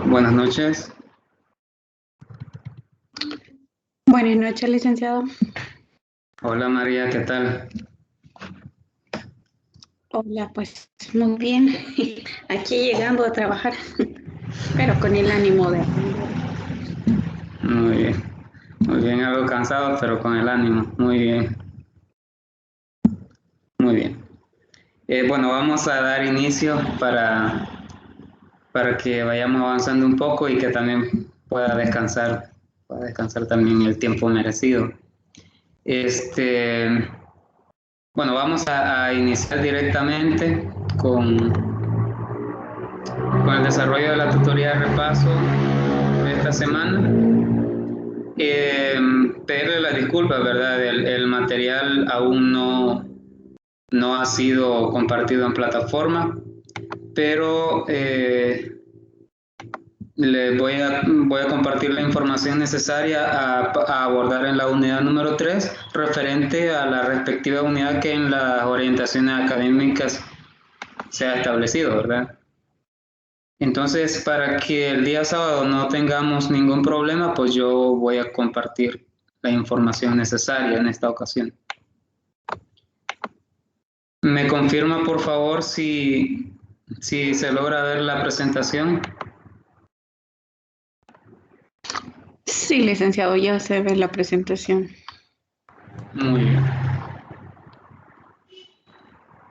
Buenas noches. Buenas noches, licenciado. Hola María, ¿qué tal? Hola, pues muy bien. Aquí llegando a trabajar, pero con el ánimo de aprender. Muy bien, algo cansado, pero con el ánimo. Muy bien, muy bien. Bueno, vamos a dar inicio para que vayamos avanzando un poco y que también pueda descansar también el tiempo merecido. Este, bueno, vamos a iniciar directamente con el desarrollo de la tutoría de repaso de esta semana. Pedirle las disculpas, ¿verdad? El material aún no ha sido compartido en plataforma, pero voy a compartir la información necesaria a abordar en la unidad número 3, referente a la respectiva unidad que en las orientaciones académicas se ha establecido, ¿verdad? Entonces, para que el día sábado no tengamos ningún problema, pues yo voy a compartir la información necesaria en esta ocasión. ¿Me confirma, por favor, si se logra ver la presentación? Sí, licenciado, ya se ve la presentación. Muy bien.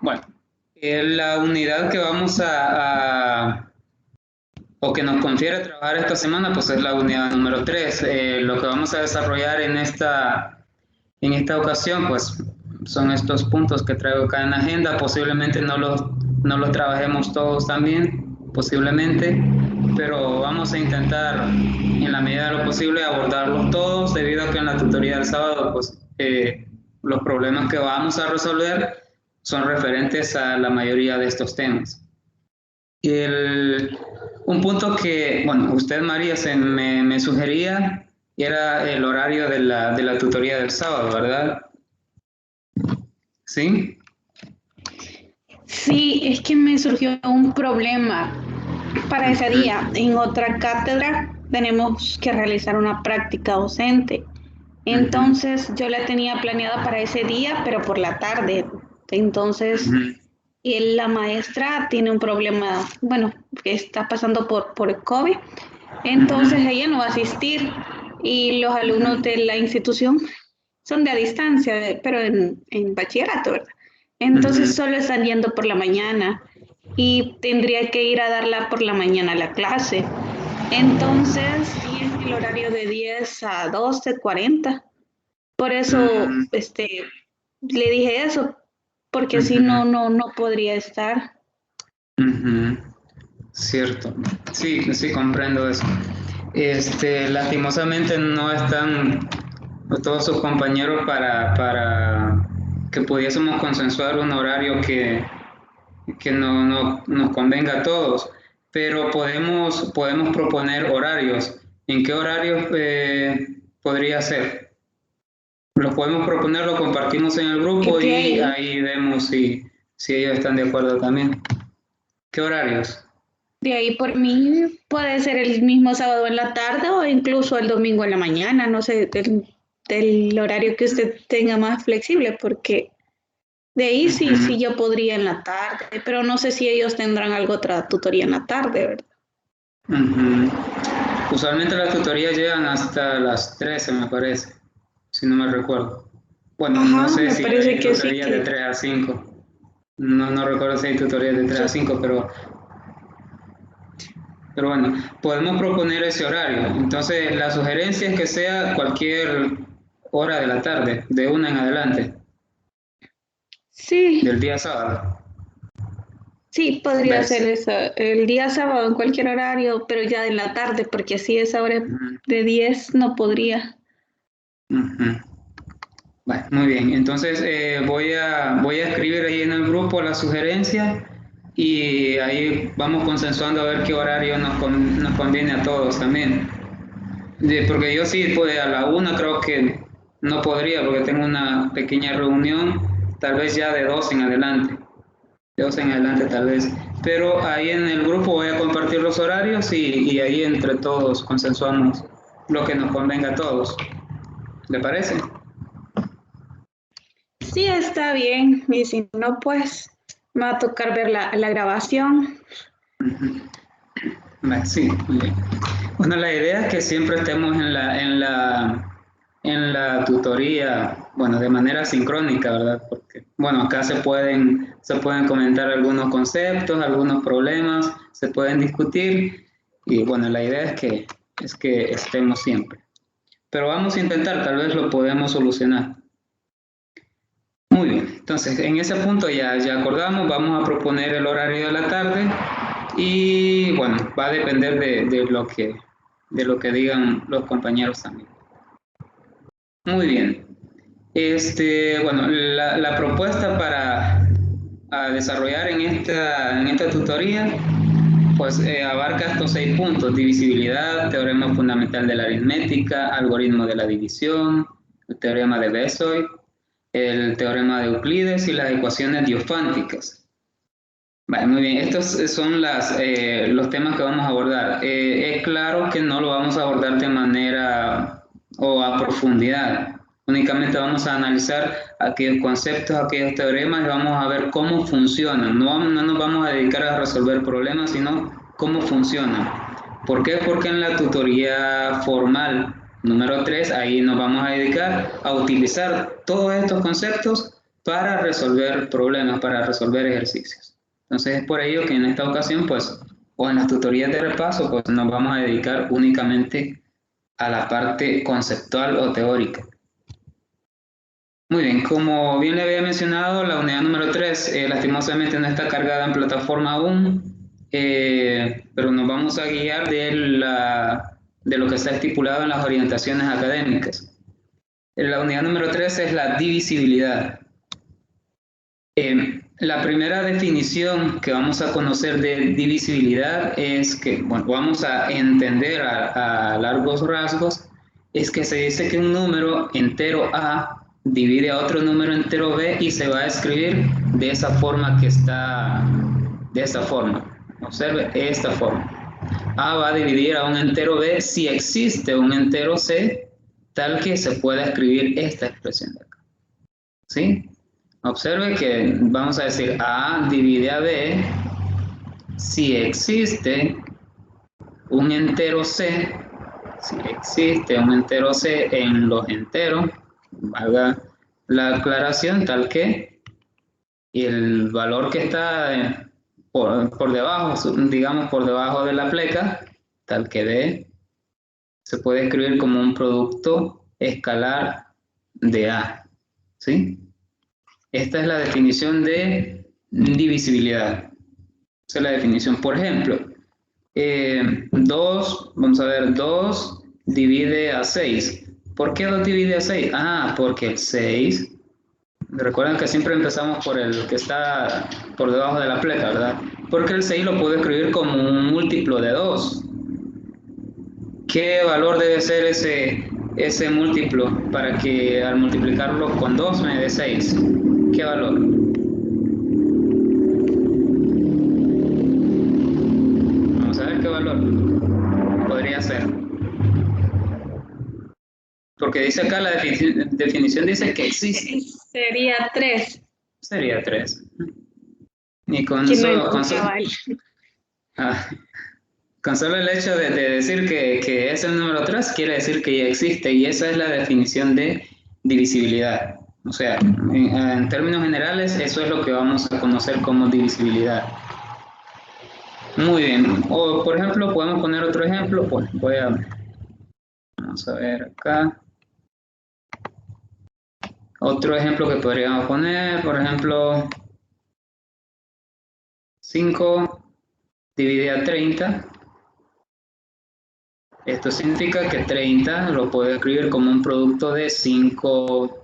Bueno, la unidad que vamos o que nos confiere trabajar esta semana, pues es la unidad número 3. Lo que vamos a desarrollar en esta ocasión, pues son estos puntos que traigo acá en la agenda. Posiblemente no los trabajemos todos también, posiblemente, pero vamos a intentar en la medida de lo posible abordarlos todos, debido a que en la tutoría del sábado, pues los problemas que vamos a resolver son referentes a la mayoría de estos temas. Un punto que, bueno, usted, María, me sugería, era el horario de la tutoría del sábado, ¿verdad? ¿Sí? Sí, es que me surgió un problema para ese día. En otra cátedra tenemos que realizar una práctica docente. Entonces yo la tenía planeada para ese día, pero por la tarde. Entonces la maestra tiene un problema, bueno, que está pasando por COVID. Entonces ella no va a asistir y los alumnos de la institución son de a distancia, pero en bachillerato, ¿verdad? Entonces solo están yendo por la mañana y tendría que ir a darla por la mañana a la clase. Entonces, y es el horario de 10 a 12:40. Por eso, le dije eso, porque si no podría estar. Cierto. Sí, sí, comprendo eso. Lastimosamente no están todos sus compañeros para que pudiésemos consensuar un horario que nos convenga a todos, pero podemos proponer horarios. ¿En qué horarios podría ser? Los podemos proponer, lo compartimos en el grupo De y ahí, ahí vemos si ellos están de acuerdo también. ¿Qué horarios? de ahí por mí puede ser el mismo sábado en la tarde o incluso el domingo en la mañana, no sé, del horario que usted tenga más flexible, porque de ahí sí yo podría en la tarde, pero no sé si ellos tendrán algo otra tutoría en la tarde, ¿verdad? Usualmente las tutorías llegan hasta las 13, me parece, si no me recuerdo. Bueno, no Ajá, sé me si parece hay que sí, tutorías de 3 a 5. No recuerdo si hay tutorías de 3 a 5, pero bueno, podemos proponer ese horario. Entonces, la sugerencia es que sea cualquier hora de la tarde, de una en adelante, sí, del día sábado. sí, podría ser ¿Ves? eso, el día sábado en cualquier horario, pero ya en la tarde, porque así esa hora de 10 no podría. Bueno, muy bien, entonces voy a escribir ahí en el grupo la sugerencia y ahí vamos consensuando a ver qué horario nos conviene a todos también. Porque yo sí, pues a la una creo que no podría porque tengo una pequeña reunión, tal vez ya de 2 en adelante tal vez. Pero ahí en el grupo voy a compartir los horarios y ahí entre todos consensuamos lo que nos convenga a todos. ¿Le parece? Sí, está bien. Y si no, pues me va a tocar ver la grabación. Sí, muy bien. Bueno, la idea es que siempre estemos en la tutoría, bueno, de manera sincrónica, ¿verdad? Porque, bueno, acá se pueden comentar algunos conceptos, algunos problemas, se pueden discutir y, bueno, la idea es que estemos siempre. Pero vamos a intentar, tal vez lo podemos solucionar. Muy bien, entonces en ese punto ya acordamos, vamos a proponer el horario de la tarde y bueno, va a depender de lo que digan los compañeros también. Muy bien, bueno, la propuesta para desarrollar en esta tutoría pues abarca estos 6 puntos: divisibilidad, teorema fundamental de la aritmética, algoritmo de la división, el teorema de Bezold, el teorema de Euclides y las ecuaciones diofánticas. Vale, muy bien, estos son los temas que vamos a abordar. Es claro que no lo vamos a abordar de manera o a profundidad. Únicamente vamos a analizar aquellos conceptos, aquellos teoremas y vamos a ver cómo funcionan. No nos vamos a dedicar a resolver problemas, sino cómo funcionan. ¿Por qué? Porque en la tutoría formal número 3, ahí nos vamos a dedicar a utilizar todos estos conceptos para resolver problemas, para resolver ejercicios. Entonces es por ello que en esta ocasión, pues, o en las tutorías de repaso, pues nos vamos a dedicar únicamente a la parte conceptual o teórica. Muy bien, como bien le había mencionado, la unidad número 3 lastimosamente no está cargada en plataforma aún, pero nos vamos a guiar de lo que está estipulado en las orientaciones académicas. La unidad número 3 es la divisibilidad. La primera definición que vamos a conocer de divisibilidad es que, bueno, vamos a entender a largos rasgos, es que se dice que un número entero A divide a otro número entero B y se va a escribir de esa forma que está, de esta forma. Observe esta forma. A va a dividir a un entero B si existe un entero C tal que se pueda escribir esta expresión de acá. ¿Sí? Observe que vamos a decir A divide a B si existe un entero C, en los enteros, valga la aclaración, tal que y el valor que está por debajo, digamos por debajo de la pleca, tal que B se puede escribir como un producto escalar de A, ¿sí? Esta es la definición de divisibilidad. Esa es la definición. Por ejemplo, 2, vamos a ver, 2 divide a 6. ¿Por qué 2 divide a 6? Ah, porque el 6, recuerden que siempre empezamos por el que está por debajo de la pleca, ¿verdad? Porque el 6 lo puedo escribir como un múltiplo de 2. ¿Qué valor debe ser ese múltiplo para que al multiplicarlo con 2 me dé 6? ¿Qué valor? Vamos a ver qué valor podría ser. Porque dice acá, la definición dice que existe. Sería 3. Sería 3. Y con solo el hecho de decir que es el número 3 quiere decir que ya existe, y esa es la definición de divisibilidad. O sea, en términos generales, eso es lo que vamos a conocer como divisibilidad. Muy bien. O, por ejemplo, podemos poner otro ejemplo. Pues vamos a ver acá. Otro ejemplo que podríamos poner, por ejemplo, 5 divide a 30. Esto significa que 30 lo puedo escribir como un producto de 5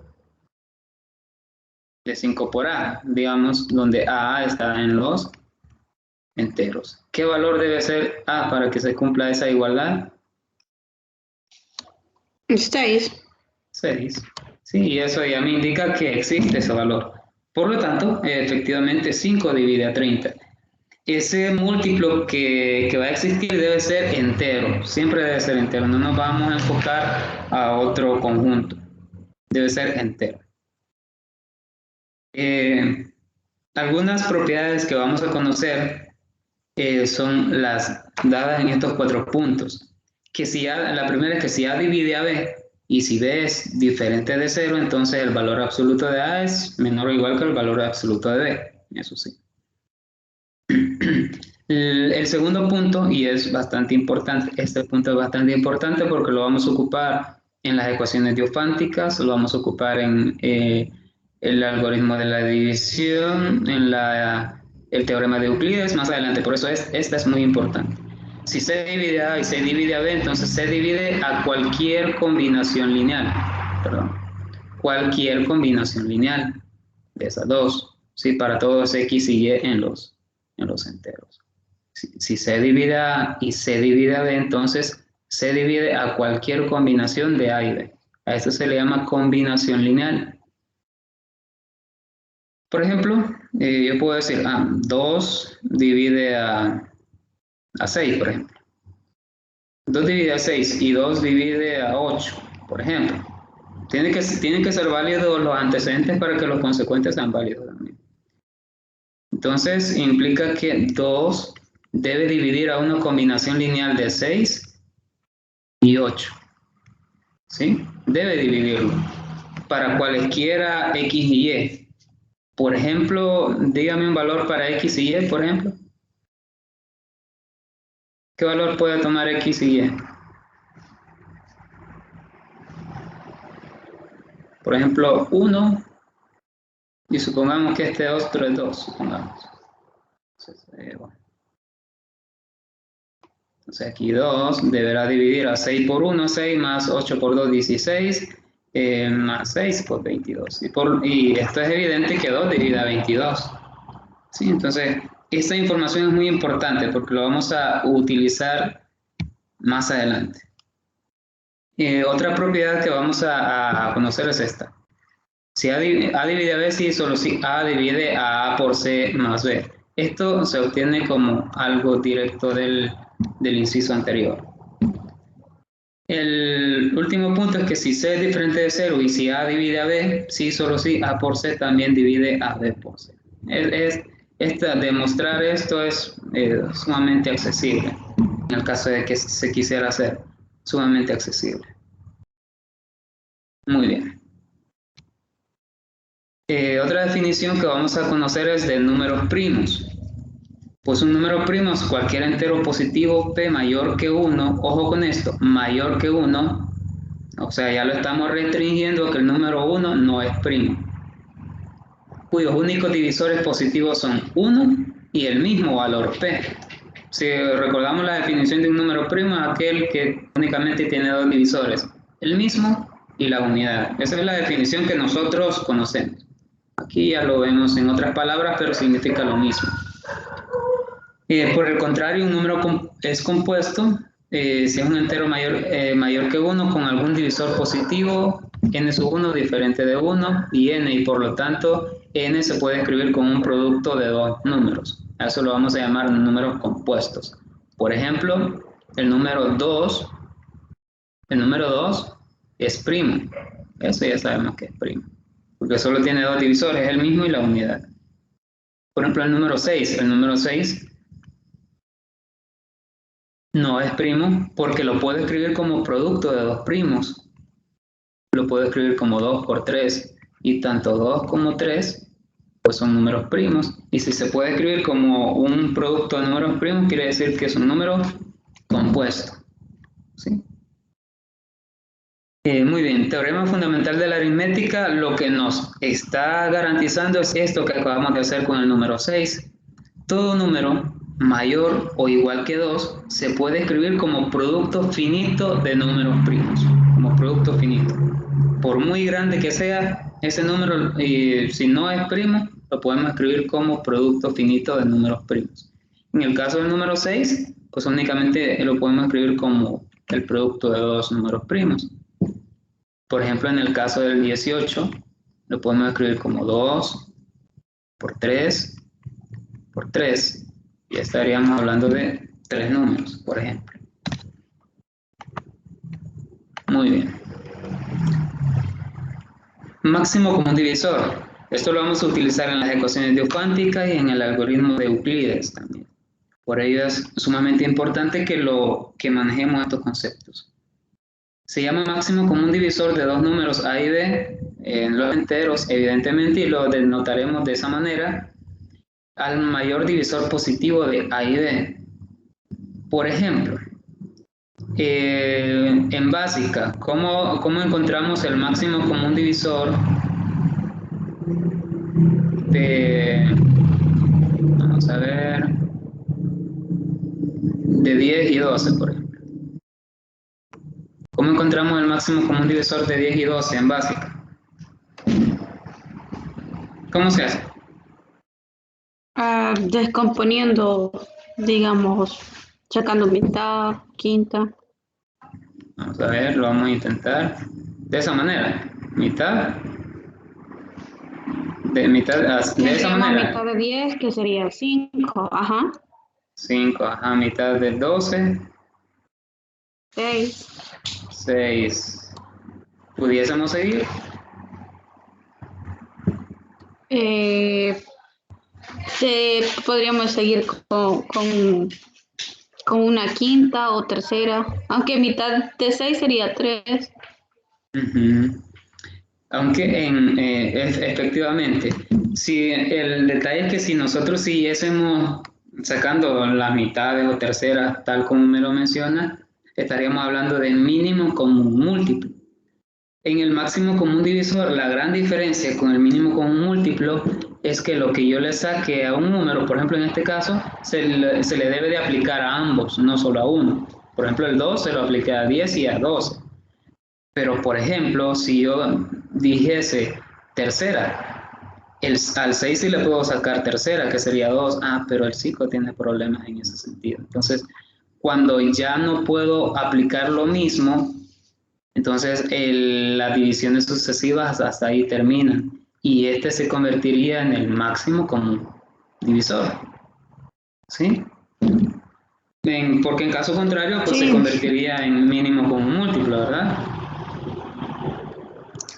por A, digamos, donde A está en los enteros. ¿Qué valor debe ser A para que se cumpla esa igualdad? 6. 6. Sí, y eso ya me indica que existe ese valor. Por lo tanto, efectivamente 5 divide a 30. ese múltiplo que va a existir debe ser entero, siempre debe ser entero, no nos vamos a enfocar a otro conjunto, debe ser entero. Algunas propiedades que vamos a conocer son las dadas en estos 4 puntos, que si A, la primera es que si A divide a B, y si B es diferente de 0, entonces el valor absoluto de A es menor o igual que el valor absoluto de B, eso sí. El segundo punto, y es bastante importante, este punto es bastante importante porque lo vamos a ocupar en las ecuaciones diofánticas, lo vamos a ocupar en el algoritmo de la división, en el teorema de Euclides más adelante, por eso esta es muy importante. Si C divide a A y C divide a B, entonces C divide a cualquier combinación lineal, perdón, cualquier combinación lineal de esas dos, ¿sí? Para todos X y Y en los enteros. Si C divide a A y C divide a B, entonces C divide a cualquier combinación de A y B. A esto se le llama combinación lineal. Por ejemplo, yo puedo decir, 2 divide a 6, por ejemplo. 2 divide a 6 y 2 divide a 8, por ejemplo. Tienen que ser válidos los antecedentes para que los consecuentes sean válidos también. Entonces, implica que 2 debe dividir a una combinación lineal de 6 y 8. ¿Sí? Debe dividirlo para cualesquiera X y Y. Por ejemplo, dígame un valor para X y Y, por ejemplo. ¿Qué valor puede tomar X y Y? Por ejemplo, 1, y supongamos que este otro es 2, supongamos. Entonces aquí 2 deberá dividir a 6 por 1, 6 más 8 por 2, 16, más 6 por 22. Y esto es evidente que 2 divide a 22. ¿Sí? Entonces, esta información es muy importante porque lo vamos a utilizar más adelante. Otra propiedad que vamos a conocer es esta. Si A divide a B, sí, solo si A divide a A por C más B. Esto se obtiene como algo directo del inciso anterior. El último punto es que si C es diferente de 0 y si A divide a B, sí, solo si A por C también divide a B por C. Demostrar esto es sumamente accesible, en el caso de que se quisiera hacer, sumamente accesible. Muy bien. Otra definición que vamos a conocer es de números primos. Pues un número primo es cualquier entero positivo P mayor que 1, ojo con esto, mayor que 1, o sea, ya lo estamos restringiendo que el número 1 no es primo, cuyos únicos divisores positivos son 1 y el mismo valor P. Si recordamos la definición de un número primo, aquel que únicamente tiene 2 divisores, el mismo y la unidad. Esa es la definición que nosotros conocemos. Aquí ya lo vemos en otras palabras, pero significa lo mismo. Por el contrario, un número es compuesto si es un entero mayor que 1 con algún divisor positivo, n sub 1 diferente de 1 y n, y por lo tanto n se puede escribir como un producto de 2 números. A eso lo vamos a llamar números compuestos. Por ejemplo, el número 2 es primo. Eso ya sabemos que es primo, porque solo tiene 2 divisores, el mismo y la unidad. Por ejemplo, el número 6 no es primo porque lo puedo escribir como producto de 2 primos. Lo puedo escribir como 2 por 3 y tanto 2 como 3 pues son números primos. Y si se puede escribir como un producto de números primos, quiere decir que es un número compuesto. ¿Sí? Muy bien, teorema fundamental de la aritmética, lo que nos está garantizando es esto que acabamos de hacer con el número 6. Todo número mayor o igual que 2 se puede escribir como producto finito de números primos, como producto finito. Por muy grande que sea ese número, si no es primo, lo podemos escribir como producto finito de números primos. En el caso del número 6, pues únicamente lo podemos escribir como el producto de 2 números primos. Por ejemplo, en el caso del 18, lo podemos escribir como 2 por 3 por 3 Ya estaríamos hablando de 3 números, por ejemplo. Muy bien. Máximo común divisor. Esto lo vamos a utilizar en las ecuaciones diofánticas y en el algoritmo de Euclides también. Por ello es sumamente importante que manejemos estos conceptos. Se llama máximo común divisor de dos números A y B en los enteros, evidentemente, y lo denotaremos de esa manera, al mayor divisor positivo de A y B. Por ejemplo, en básica, ¿cómo encontramos el máximo común divisor de, vamos a ver, de 10 y 12, por ejemplo? ¿Cómo encontramos el máximo común divisor de 10 y 12 en básica? ¿Cómo se hace? Descomponiendo, digamos, sacando mitad, quinta. Vamos a ver, lo vamos a intentar de esa manera. Mitad. De esa manera. Mitad de 10, que sería 5, ajá. 5, ajá, mitad de 12. 6. 6. ¿Pudiésemos seguir? Podríamos seguir con una quinta o tercera, aunque mitad de 6 sería 3. Aunque efectivamente, si el detalle es que si nosotros siguiésemos sacando las mitades o terceras, tal como me lo menciona, estaríamos hablando de mínimo común múltiplo. En el máximo común divisor, la gran diferencia con el mínimo común múltiplo es que lo que yo le saque a un número, por ejemplo en este caso, se le debe de aplicar a ambos, no solo a uno. Por ejemplo, el 2 se lo aplica a 10 y a 12. Pero, por ejemplo, si yo dijese tercera, al 6 sí le puedo sacar tercera, que sería 2. Pero el 5 tiene problemas en ese sentido. Entonces, cuando ya no puedo aplicar lo mismo, entonces las divisiones sucesivas hasta ahí terminan. Y este se convertiría en el máximo común divisor. ¿Sí? Porque en caso contrario, pues Sí. se convertiría en mínimo común múltiplo, ¿verdad?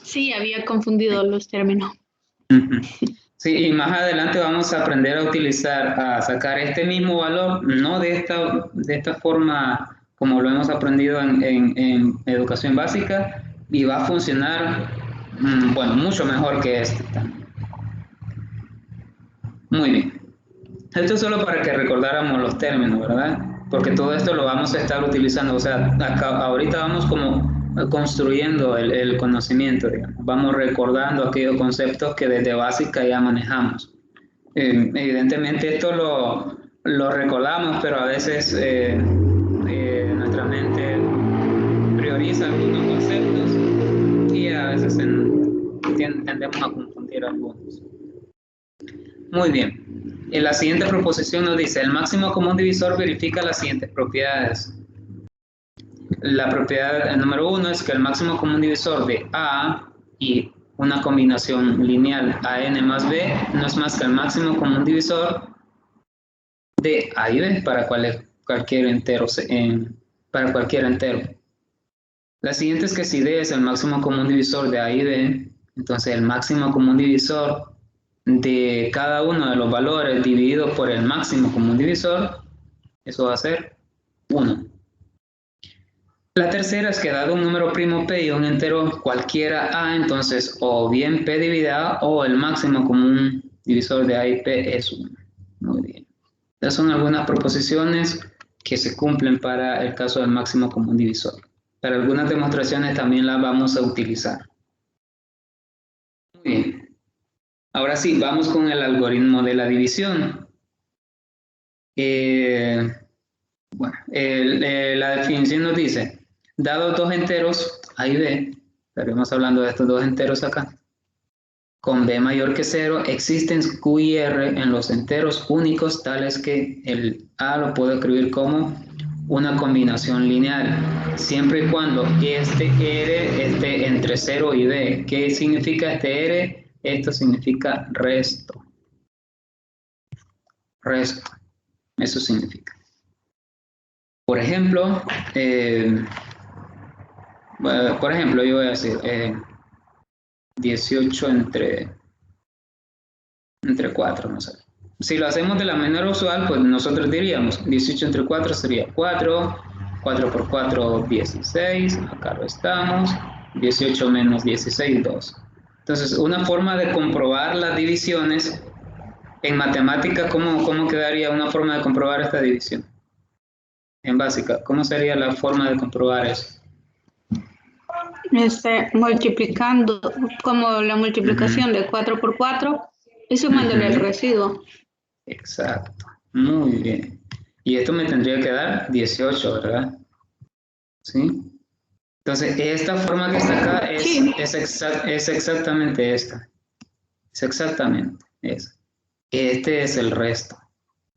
Sí, había confundido los términos. Sí, y más adelante vamos a aprender a sacar este mismo valor, no de esta forma como lo hemos aprendido en educación básica, y va a funcionar, bueno, mucho mejor que este también. Muy bien. Esto es solo para que recordáramos los términos, ¿verdad? Porque todo esto lo vamos a estar utilizando, o sea, ahorita vamos como construyendo el conocimiento, digamos. Vamos recordando aquellos conceptos que desde básica ya manejamos. Evidentemente esto lo recordamos, pero a veces nuestra mente prioriza algunos conceptos y a veces tendemos a confundir algunos. Muy bien. En la siguiente proposición nos dice, el máximo común divisor verifica las siguientes propiedades. La propiedad número 1 es que el máximo común divisor de A y una combinación lineal AN más B no es más que el máximo común divisor de A y B para cualquier entero. La siguiente es que si D es el máximo común divisor de A y B, entonces el máximo común divisor de cada uno de los valores dividido por el máximo común divisor, eso va a ser 1. La tercera es que dado un número primo P y un entero cualquiera A, entonces o bien P divide A o el máximo común divisor de A y P es 1. Muy bien. Estas son algunas proposiciones que se cumplen para el caso del máximo común divisor. Para algunas demostraciones también las vamos a utilizar. Muy bien. Ahora sí, vamos con el algoritmo de la división. La definición nos dice, dados dos enteros A y B, estaremos hablando de estos dos enteros acá, con B mayor que 0, existen Q y R en los enteros únicos tales que el A lo puedo escribir como una combinación lineal, siempre y cuando este R esté entre 0 y B. ¿Qué significa este R? Esto significa resto. Eso significa. Por ejemplo, yo voy a decir 18 entre 4, no sé. Si lo hacemos de la manera usual, pues nosotros diríamos 18 entre 4 sería 4, 4 por 4, 16, acá lo estamos, 18 menos 16, 2. Entonces, una forma de comprobar las divisiones en matemática, ¿cómo quedaría una forma de comprobar esta división? En básica, ¿cómo sería la forma de comprobar eso? Multiplicando, como la multiplicación de 4 por 4 y sumándole el residuo. Exacto, muy bien. Y esto me tendría que dar 18, ¿verdad? ¿Sí? Entonces, esta forma que está acá es exactamente esta. Es exactamente esa. Este es el resto.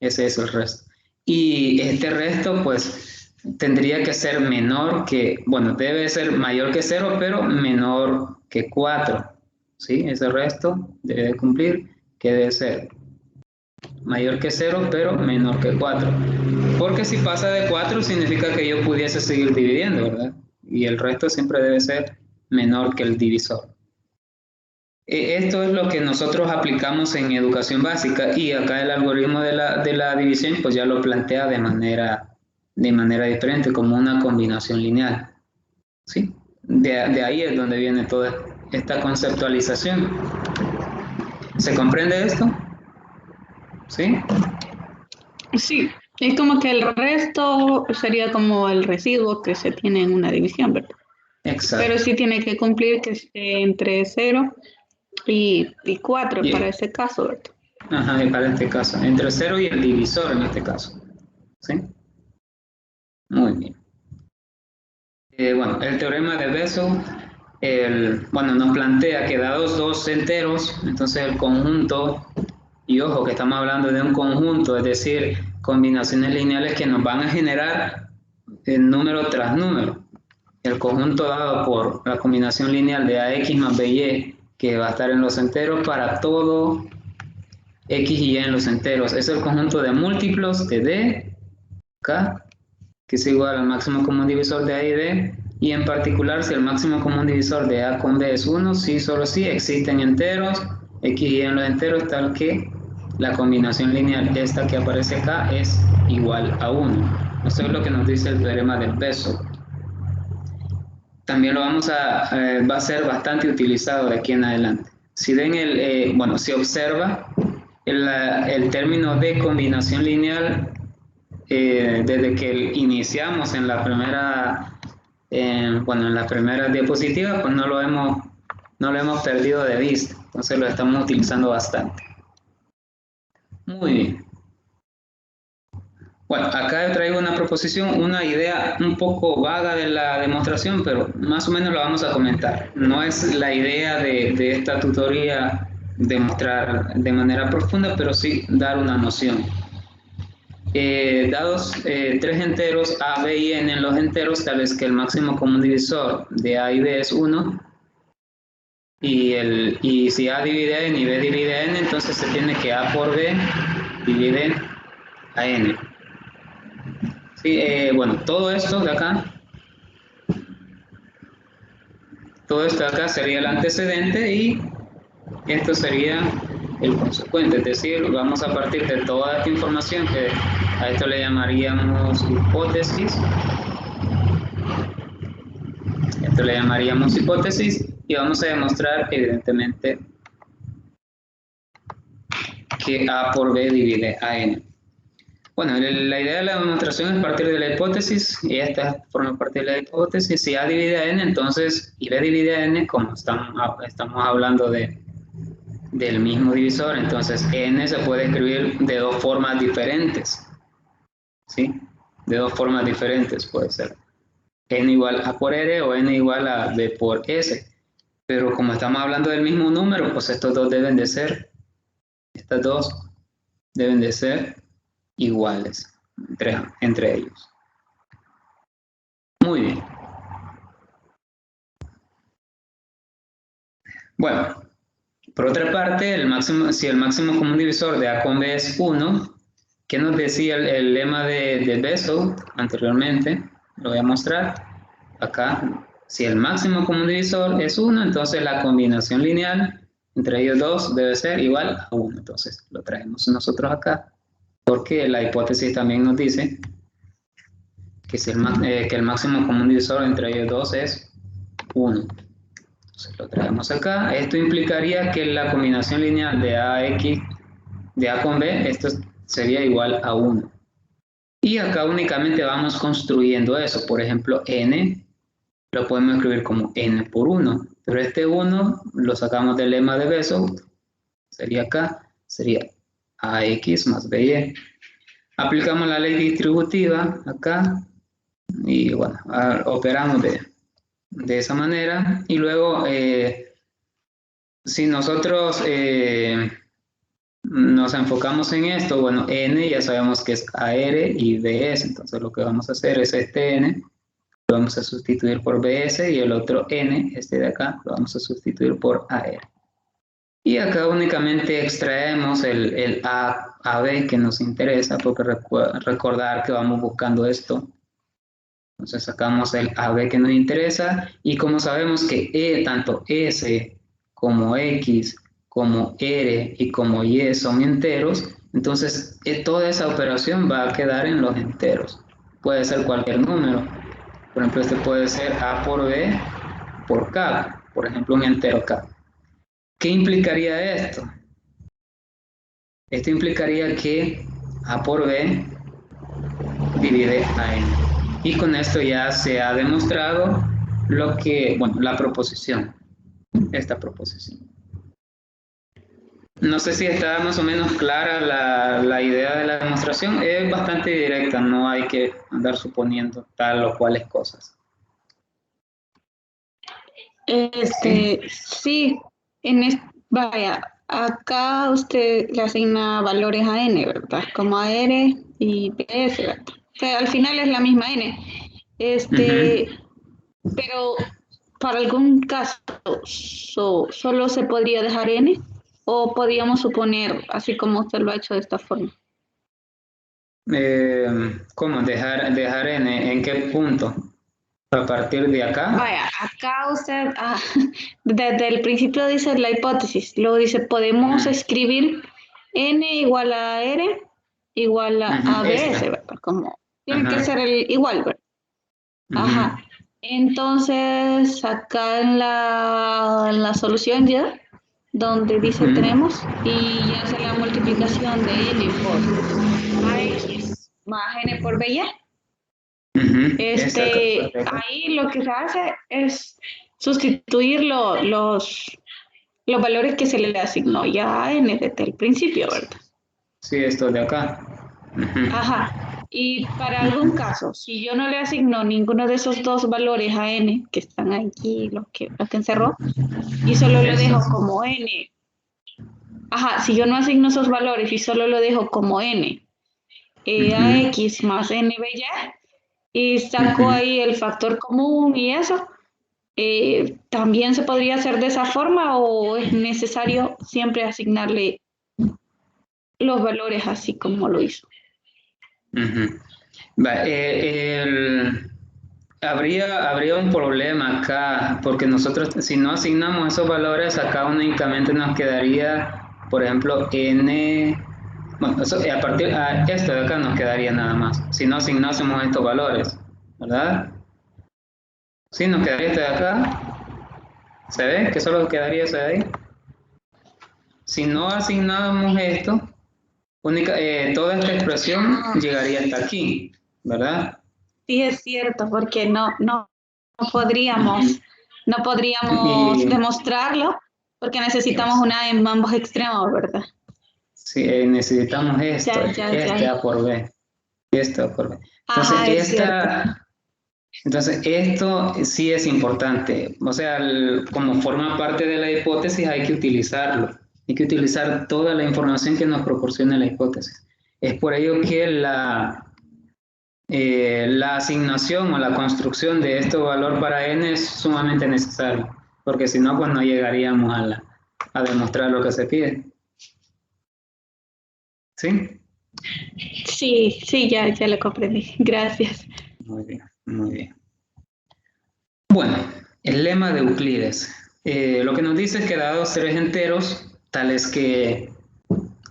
Ese es el resto. Y este resto, pues, tendría que ser menor que, bueno, debe ser mayor que 0, pero menor que 4. ¿Sí? Ese resto debe cumplir que debe ser mayor que 0, pero menor que 4. Porque si pasa de 4, significa que yo pudiese seguir dividiendo, ¿verdad? Y el resto siempre debe ser menor que el divisor. Esto es lo que nosotros aplicamos en educación básica y acá el algoritmo de la división pues ya lo plantea de manera diferente, como una combinación lineal. ¿Sí? De ahí es donde viene toda esta conceptualización. ¿Se comprende esto? ¿Sí? Sí, es como que el resto sería como el residuo que se tiene en una división, ¿verdad? Exacto. Pero sí tiene que cumplir que esté entre 0 y 4 para ese caso, ¿verdad? Ajá, para este caso. Entre 0 y el divisor en este caso. ¿Sí? Muy bien. Bueno, el teorema de Bessel, nos plantea que dados dos enteros, entonces el conjunto, y ojo que estamos hablando de un conjunto, es decir, combinaciones lineales que nos van a generar número tras número. El conjunto dado por la combinación lineal de AX más BY, que va a estar en los enteros para todo X y Y en los enteros, es el conjunto de múltiplos de D, K, que es igual al máximo común divisor de A y B, y en particular si el máximo común divisor de A con B es 1, si solo si existen enteros, X y Y en los enteros, tal que la combinación lineal esta que aparece acá es igual a 1. Eso es lo que nos dice el teorema del Bessel. También va a ser bastante utilizado de aquí en adelante. Si ven si observa el término de combinación lineal, desde que iniciamos en la primera, en la primera diapositiva, pues no lo hemos perdido de vista, entonces lo estamos utilizando bastante. Muy bien. Bueno, acá traigo una proposición, una idea un poco vaga de la demostración, pero más o menos lo vamos a comentar. No es la idea de esta tutoría demostrar de manera profunda, pero sí dar una noción. Dados tres enteros A, B y N en los enteros, tal vez que el máximo común divisor de A y B es 1, y si A divide a N y B divide a N, entonces se tiene que A por B divide a N. Sí, todo esto de acá sería el antecedente y esto sería el consecuente, es decir, vamos a partir de toda esta información que a esto le llamaríamos hipótesis. Esto le llamaríamos hipótesis y vamos a demostrar evidentemente que A por B divide a N. Bueno, la idea de la demostración es partir de la hipótesis y esta forma parte de la hipótesis. Si A divide a N, entonces y B divide a N, como estamos hablando del mismo divisor, entonces N se puede escribir de dos formas diferentes. ¿Sí? De dos formas diferentes puede ser. N igual A por R o N igual a B por S. Pero como estamos hablando del mismo número, pues estas dos deben de ser iguales entre ellos. Muy bien. Bueno, por otra parte, si el máximo común divisor de A con B es 1, ¿Qué nos decía el lema de Bessel anteriormente? Lo voy a mostrar acá. Si el máximo común divisor es 1, entonces la combinación lineal entre ellos dos debe ser igual a 1. Entonces lo traemos nosotros acá, porque la hipótesis también nos dice que, que el máximo común divisor entre ellos dos es 1. Entonces lo traemos acá. Esto implicaría que la combinación lineal de AX, de A con B, esto sería igual a 1. Y acá únicamente vamos construyendo eso. Por ejemplo, n lo podemos escribir como n por 1. Pero este 1 lo sacamos del lema de Bessel. Sería acá, sería ax más by. Aplicamos la ley distributiva acá. Y bueno, operamos de esa manera. Y luego, si nosotros nos enfocamos en esto, bueno, n ya sabemos que es AR y BS, entonces lo que vamos a hacer es este n, lo vamos a sustituir por BS y el otro n, este de acá, lo vamos a sustituir por AR. Y acá únicamente extraemos el AB que nos interesa, porque recordar que vamos buscando esto. Entonces sacamos el AB que nos interesa y como sabemos que tanto S como X como R y como Y son enteros, entonces toda esa operación va a quedar en los enteros. Puede ser cualquier número. Por ejemplo, este puede ser A por B por K, por ejemplo, un entero K. ¿Qué implicaría esto? Esto implicaría que A por B divide a N. Y con esto ya se ha demostrado lo que, bueno, la proposición, esta proposición. No sé si está más o menos clara la idea de la demostración. Es bastante directa, no hay que andar suponiendo tal o cuales cosas. Sí, vaya, acá usted le asigna valores a n, ¿verdad? Como a r y ps, ¿verdad? O sea, al final es la misma n. Pero para algún caso solo se podría dejar n o podríamos suponer, así como usted lo ha hecho de esta forma. ¿Cómo? ¿Dejar n? ¿En qué punto? A partir de acá. Vaya, acá usted, desde el principio dice la hipótesis, luego dice podemos escribir n igual a r igual a bs, ¿verdad? Como tiene que ser el igual, ¿verdad? Ajá. Entonces, acá en la solución ya, donde dice tenemos, y ya hace la multiplicación de n por ax más n por by. Ahí lo que se hace es sustituir los valores que se le asignó ya a n desde el principio, ¿verdad? Sí, esto de acá. Ajá. Y para algún caso, si yo no le asigno ninguno de esos dos valores a n, que están aquí, los que encerró, y solo lo dejo como n. Ajá, si yo no asigno esos valores y solo lo dejo como n, ax más n by, y saco ahí el factor común y eso, ¿también se podría hacer de esa forma o es necesario siempre asignarle los valores así como lo hizo? Habría un problema acá, porque nosotros si no asignamos esos valores, acá únicamente nos quedaría, por ejemplo, n, bueno, a partir de esto de acá nos quedaría nada más, si no asignásemos estos valores, ¿verdad? Sí, nos quedaría este de acá, ¿se ve? Que solo quedaría ese de ahí. Si no asignamos esto, toda esta expresión llegaría hasta aquí, ¿verdad? Sí, es cierto, porque no podríamos demostrarlo, porque necesitamos una en ambos extremos, ¿verdad? Sí, necesitamos esto, A por B, esto A por B. Entonces, esto sí es importante, o sea, como forma parte de la hipótesis hay que utilizarlo, hay que utilizar toda la información que nos proporciona la hipótesis. Es por ello que la asignación o la construcción de este valor para n es sumamente necesario, porque si no, pues no llegaríamos a demostrar lo que se pide. ¿Sí? Sí, sí, ya lo comprendí. Gracias. Muy bien, muy bien. Bueno, el lema de Euclides. Lo que nos dice es que dados tres enteros, tales que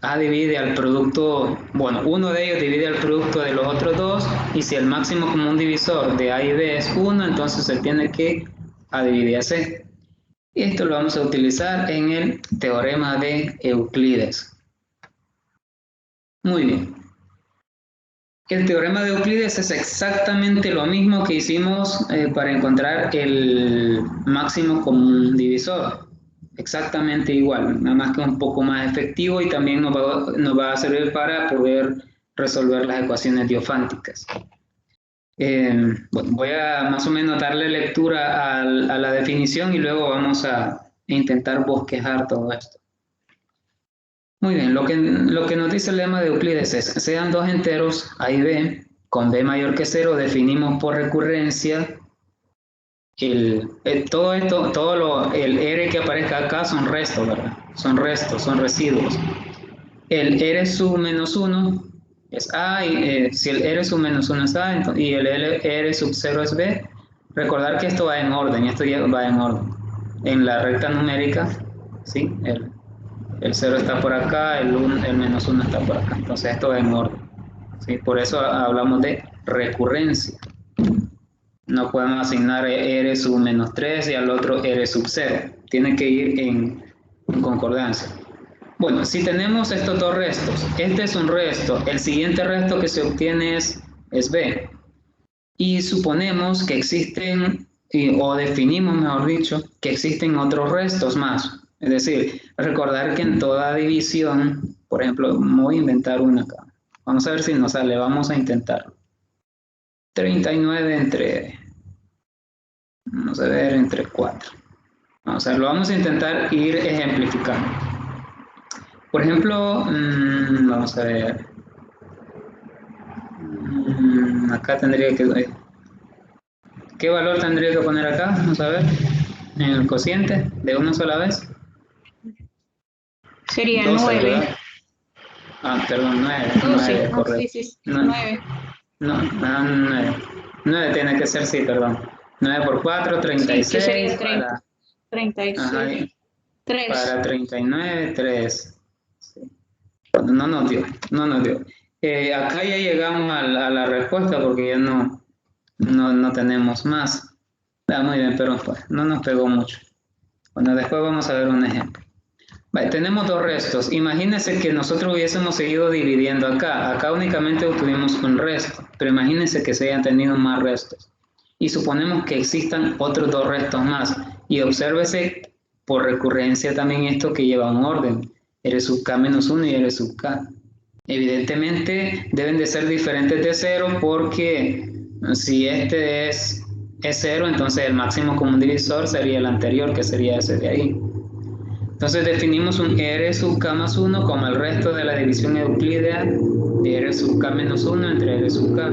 A divide al producto, bueno, uno de ellos divide al producto de los otros dos, y si el máximo común divisor de A y B es 1, entonces se tiene que A divide a C. Y esto lo vamos a utilizar en el teorema de Euclides. Muy bien. El teorema de Euclides es exactamente lo mismo que hicimos para encontrar el máximo común divisor. Exactamente igual, nada más que un poco más efectivo, y también nos va a servir para poder resolver las ecuaciones diofánticas. Bueno, voy a más o menos darle lectura a la definición y luego vamos a intentar bosquejar todo esto. Muy bien, lo que nos dice el lema de Euclides es: sean dos enteros A y B, con B mayor que 0, definimos por recurrencia todo esto, el R que aparezca acá son restos, ¿verdad? Son restos, son residuos. El R sub menos 1 es A, y si el R sub menos 1 es A, y el R sub 0 es B, recordar que esto va en orden, esto ya va en orden. En la recta numérica, ¿sí? El 0 está por acá, el menos 1 está por acá. Entonces esto va en orden, ¿sí? Por eso hablamos de recurrencia. No podemos asignar R sub menos 3 y al otro R sub 0. Tiene que ir en concordancia. Bueno, si tenemos estos dos restos, este es un resto, el siguiente resto que se obtiene es B. Y suponemos que existen, o definimos, mejor dicho, que existen otros restos más. Es decir, recordar que en toda división, por ejemplo, voy a inventar una acá. Vamos a ver si nos sale, vamos a intentarlo. 39 entre, vamos a ver, entre 4. Vamos a ver, lo vamos a intentar ir ejemplificando. Por ejemplo, vamos a ver. Acá tendría que... ¿Qué valor tendría que poner acá? Vamos a ver. En el cociente, de una sola vez. Sería 12, 9. ¿verdad? Ah, perdón, 9, 12, 9, no, sí, correcto. sí, sí, No, 9. no, 9. 9 tiene que ser, sí, perdón. 9 por 4, Sí, que 36, sería 30, para, ajá, 36. 3. para 39, 3. Sí. Bueno, no nos dio, no nos dio. Acá ya llegamos a la respuesta porque ya no tenemos más. Ah, muy bien, pero pues, no nos pegó mucho. Bueno, después vamos a ver un ejemplo. Vale, tenemos dos restos. Imagínense que nosotros hubiésemos seguido dividiendo acá. Acá únicamente obtuvimos un resto, pero imagínense que se hayan tenido más restos. Y suponemos que existan otros dos restos más. Y obsérvese por recurrencia también esto que lleva un orden. R sub k menos 1 y R sub k. Evidentemente deben de ser diferentes de 0, porque si este es 0, entonces el máximo común divisor sería el anterior, que sería ese de ahí. Entonces definimos un R sub k más 1 como el resto de la división euclídea de R sub k menos 1 entre R sub k.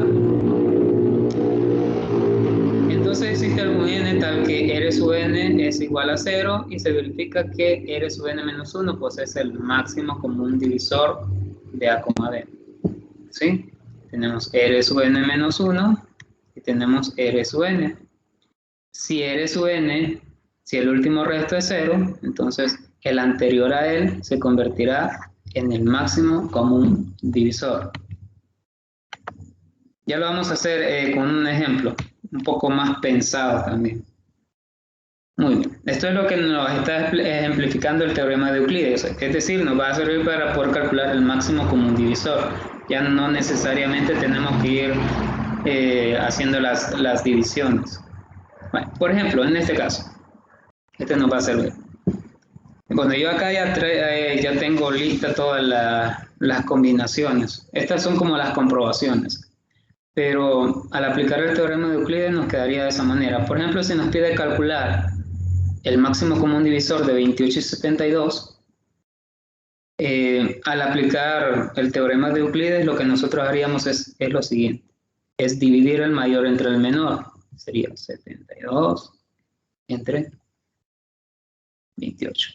Entonces existe algún n tal que R sub n es igual a 0, y se verifica que R sub n menos 1 pues es el máximo común divisor de A, B. ¿Sí? Tenemos R sub n menos 1 y tenemos R sub n. Si R sub n, si el último resto es 0, entonces el anterior a él se convertirá en el máximo común divisor. Ya lo vamos a hacer con un ejemplo un poco más pensado también. Muy bien, esto es lo que nos está ejemplificando el teorema de Euclides, es decir, nos va a servir para poder calcular el máximo común divisor. Ya no necesariamente tenemos que ir haciendo las divisiones. Bueno, por ejemplo, en este caso, este nos va a servir. Bueno, yo acá ya tengo lista todas las combinaciones. Estas son como las comprobaciones. Pero al aplicar el teorema de Euclides nos quedaría de esa manera. Por ejemplo, si nos pide calcular el máximo común divisor de 28 y 72, al aplicar el teorema de Euclides, lo que nosotros haríamos es lo siguiente. Es dividir el mayor entre el menor. Sería 72 entre 28.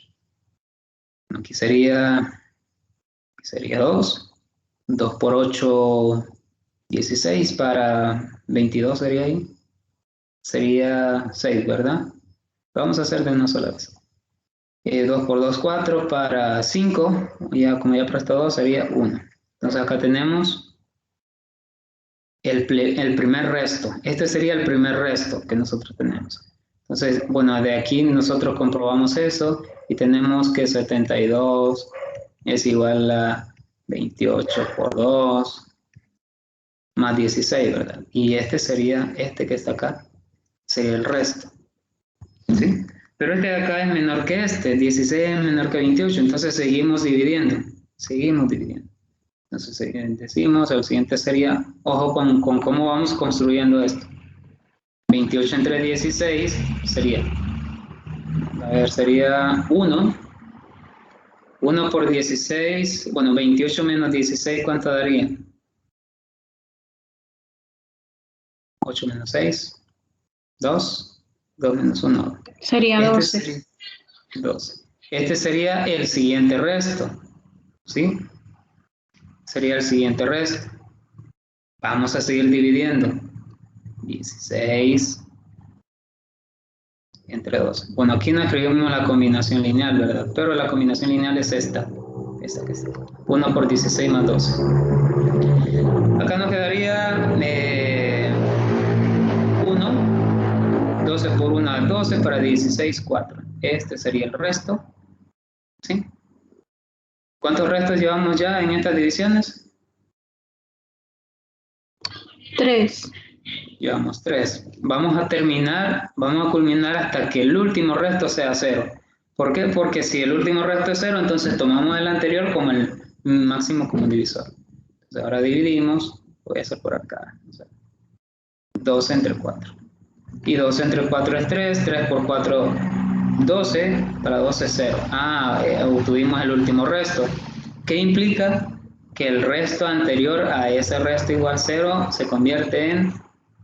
Aquí sería 2. 2 por 8, 16 para 22 sería ahí. Sería 6, ¿verdad? Vamos a hacer de una sola vez. 2 por 2, 4 para 5. Ya, como ya prestó 2, sería 1. Entonces acá tenemos el primer resto. Este sería el primer resto que nosotros tenemos. Entonces, bueno, de aquí nosotros comprobamos eso y tenemos que 72 es igual a 28 por 2 más 16, ¿verdad? Y este sería, este que está acá, sería el resto, ¿sí? Pero este de acá es menor que este, 16 es menor que 28, entonces seguimos dividiendo. Entonces decimos, el siguiente sería, ojo con cómo vamos construyendo esto. 28 entre 16 sería, a ver, sería 1. 1 por 16, bueno, 28 menos 16, ¿cuánto daría? 8 menos 6, 2, 2 menos 1. Sería Este 12. sería 12. Este sería el siguiente resto, ¿sí? Sería el siguiente resto. Vamos a seguir dividiendo. 16 entre 2. Bueno, aquí no escribimos la combinación lineal, ¿verdad? Pero la combinación lineal es esta que está. 1 por 16 más 12. Acá nos quedaría 1. 12 por 1 es 12, para 16, 4. Este sería el resto, ¿sí? ¿Cuántos restos llevamos ya en estas divisiones? 3. Llevamos 3. Vamos a culminar hasta que el último resto sea 0. ¿Por qué? Porque si el último resto es 0, entonces tomamos el anterior como el máximo común divisor. Entonces ahora dividimos, voy a hacer por acá, 12 entre 4. Y 12 entre 4 es 3, 3 por 4, 12, para 12 es 0. Obtuvimos el último resto. ¿Qué implica? Que el resto anterior a ese resto igual 0 se convierte en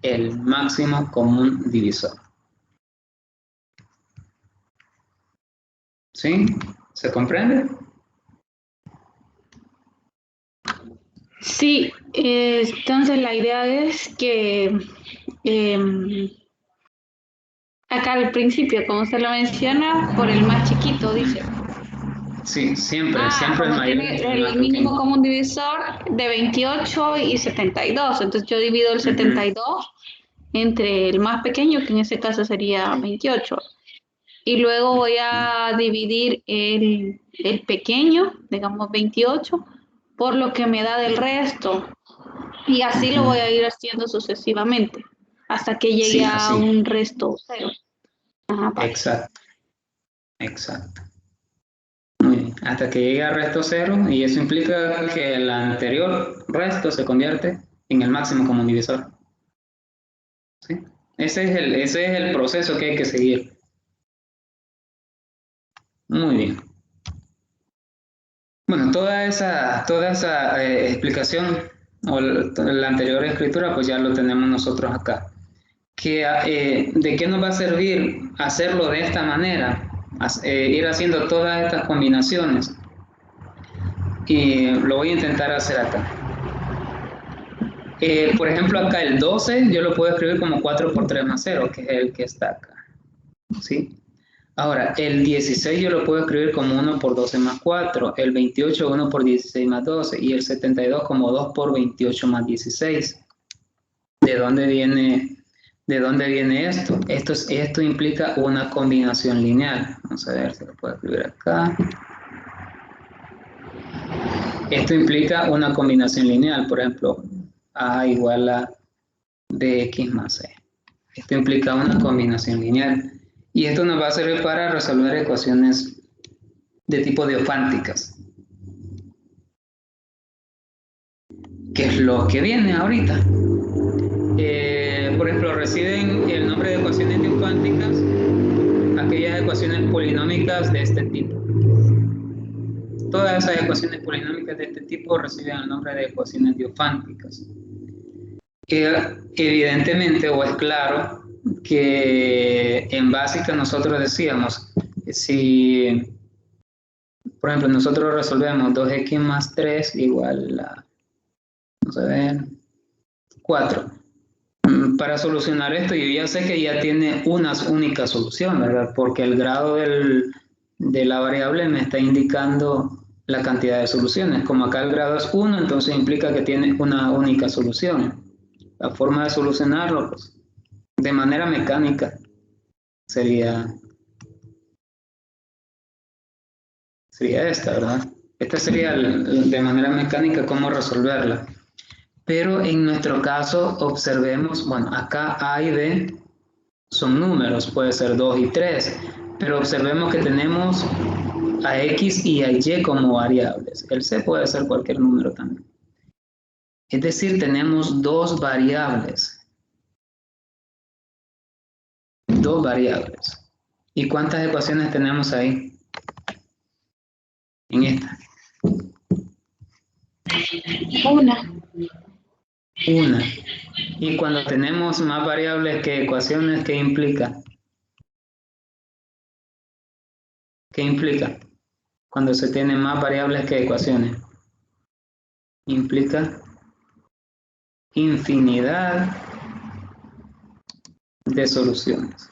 el máximo común divisor. ¿Sí? ¿Se comprende? Sí, entonces la idea es que acá al principio, como usted lo menciona, por el más chiquito, dice. Sí, siempre es Como mayor tiene entre el más el mínimo pequeño. común divisor de 28 y 72, entonces yo divido el 72 entre el más pequeño, que en ese caso sería 28. Y luego voy a dividir el pequeño, digamos 28, por lo que me da del resto. Y así lo voy a ir haciendo sucesivamente, hasta que llegue Sí, a así. un resto 0. Vale. Exacto, exacto. Muy bien. Hasta que llegue al resto 0, y eso implica que el anterior resto se convierte en el máximo común divisor. ¿Sí? Ese es el proceso que hay que seguir. Muy bien. Bueno, toda esa explicación o la anterior escritura, pues ya lo tenemos nosotros acá. ¿De qué nos va a servir hacerlo de esta manera? Ir haciendo todas estas combinaciones. Y lo voy a intentar hacer acá. Por ejemplo, acá el 12 yo lo puedo escribir como 4 por 3 más 0, que es el que está acá. ¿Sí? Ahora, el 16 yo lo puedo escribir como 1 por 12 más 4, el 28 1 por 16 más 12 y el 72 como 2 por 28 más 16. ¿De dónde viene esto? Esto implica una combinación lineal. Vamos a ver si lo puedo escribir acá. Esto implica una combinación lineal, por ejemplo, A igual a bx más c. Esto implica una combinación lineal. Y esto nos va a servir para resolver ecuaciones de tipo diofánticas, que es lo que viene ahorita. Por ejemplo, reciben el nombre de ecuaciones diofánticas aquellas ecuaciones polinómicas de este tipo. Todas esas ecuaciones polinómicas de este tipo reciben el nombre de ecuaciones diofánticas. Evidentemente, o es claro, que en básica nosotros decíamos, si, por ejemplo, nosotros resolvemos 2x más 3 igual a Vamos a ver. 4. Para solucionar esto, yo ya sé que ya tiene una única solución, ¿verdad? Porque el grado de la variable me está indicando la cantidad de soluciones. Como acá el grado es 1, entonces implica que tiene una única solución. La forma de solucionarlo, pues, de manera mecánica, sería esta, ¿verdad? Esta sería de manera mecánica cómo resolverla. Pero en nuestro caso, observemos, bueno, acá A y B son números, puede ser 2 y 3, pero observemos que tenemos a X y a Y como variables. El C puede ser cualquier número también. Es decir, tenemos dos variables. Dos variables. ¿Y cuántas ecuaciones tenemos ahí? En esta. Una. Una. Y cuando tenemos más variables que ecuaciones, ¿qué implica? ¿Qué implica? Cuando se tienen más variables que ecuaciones. Implica infinidad de soluciones.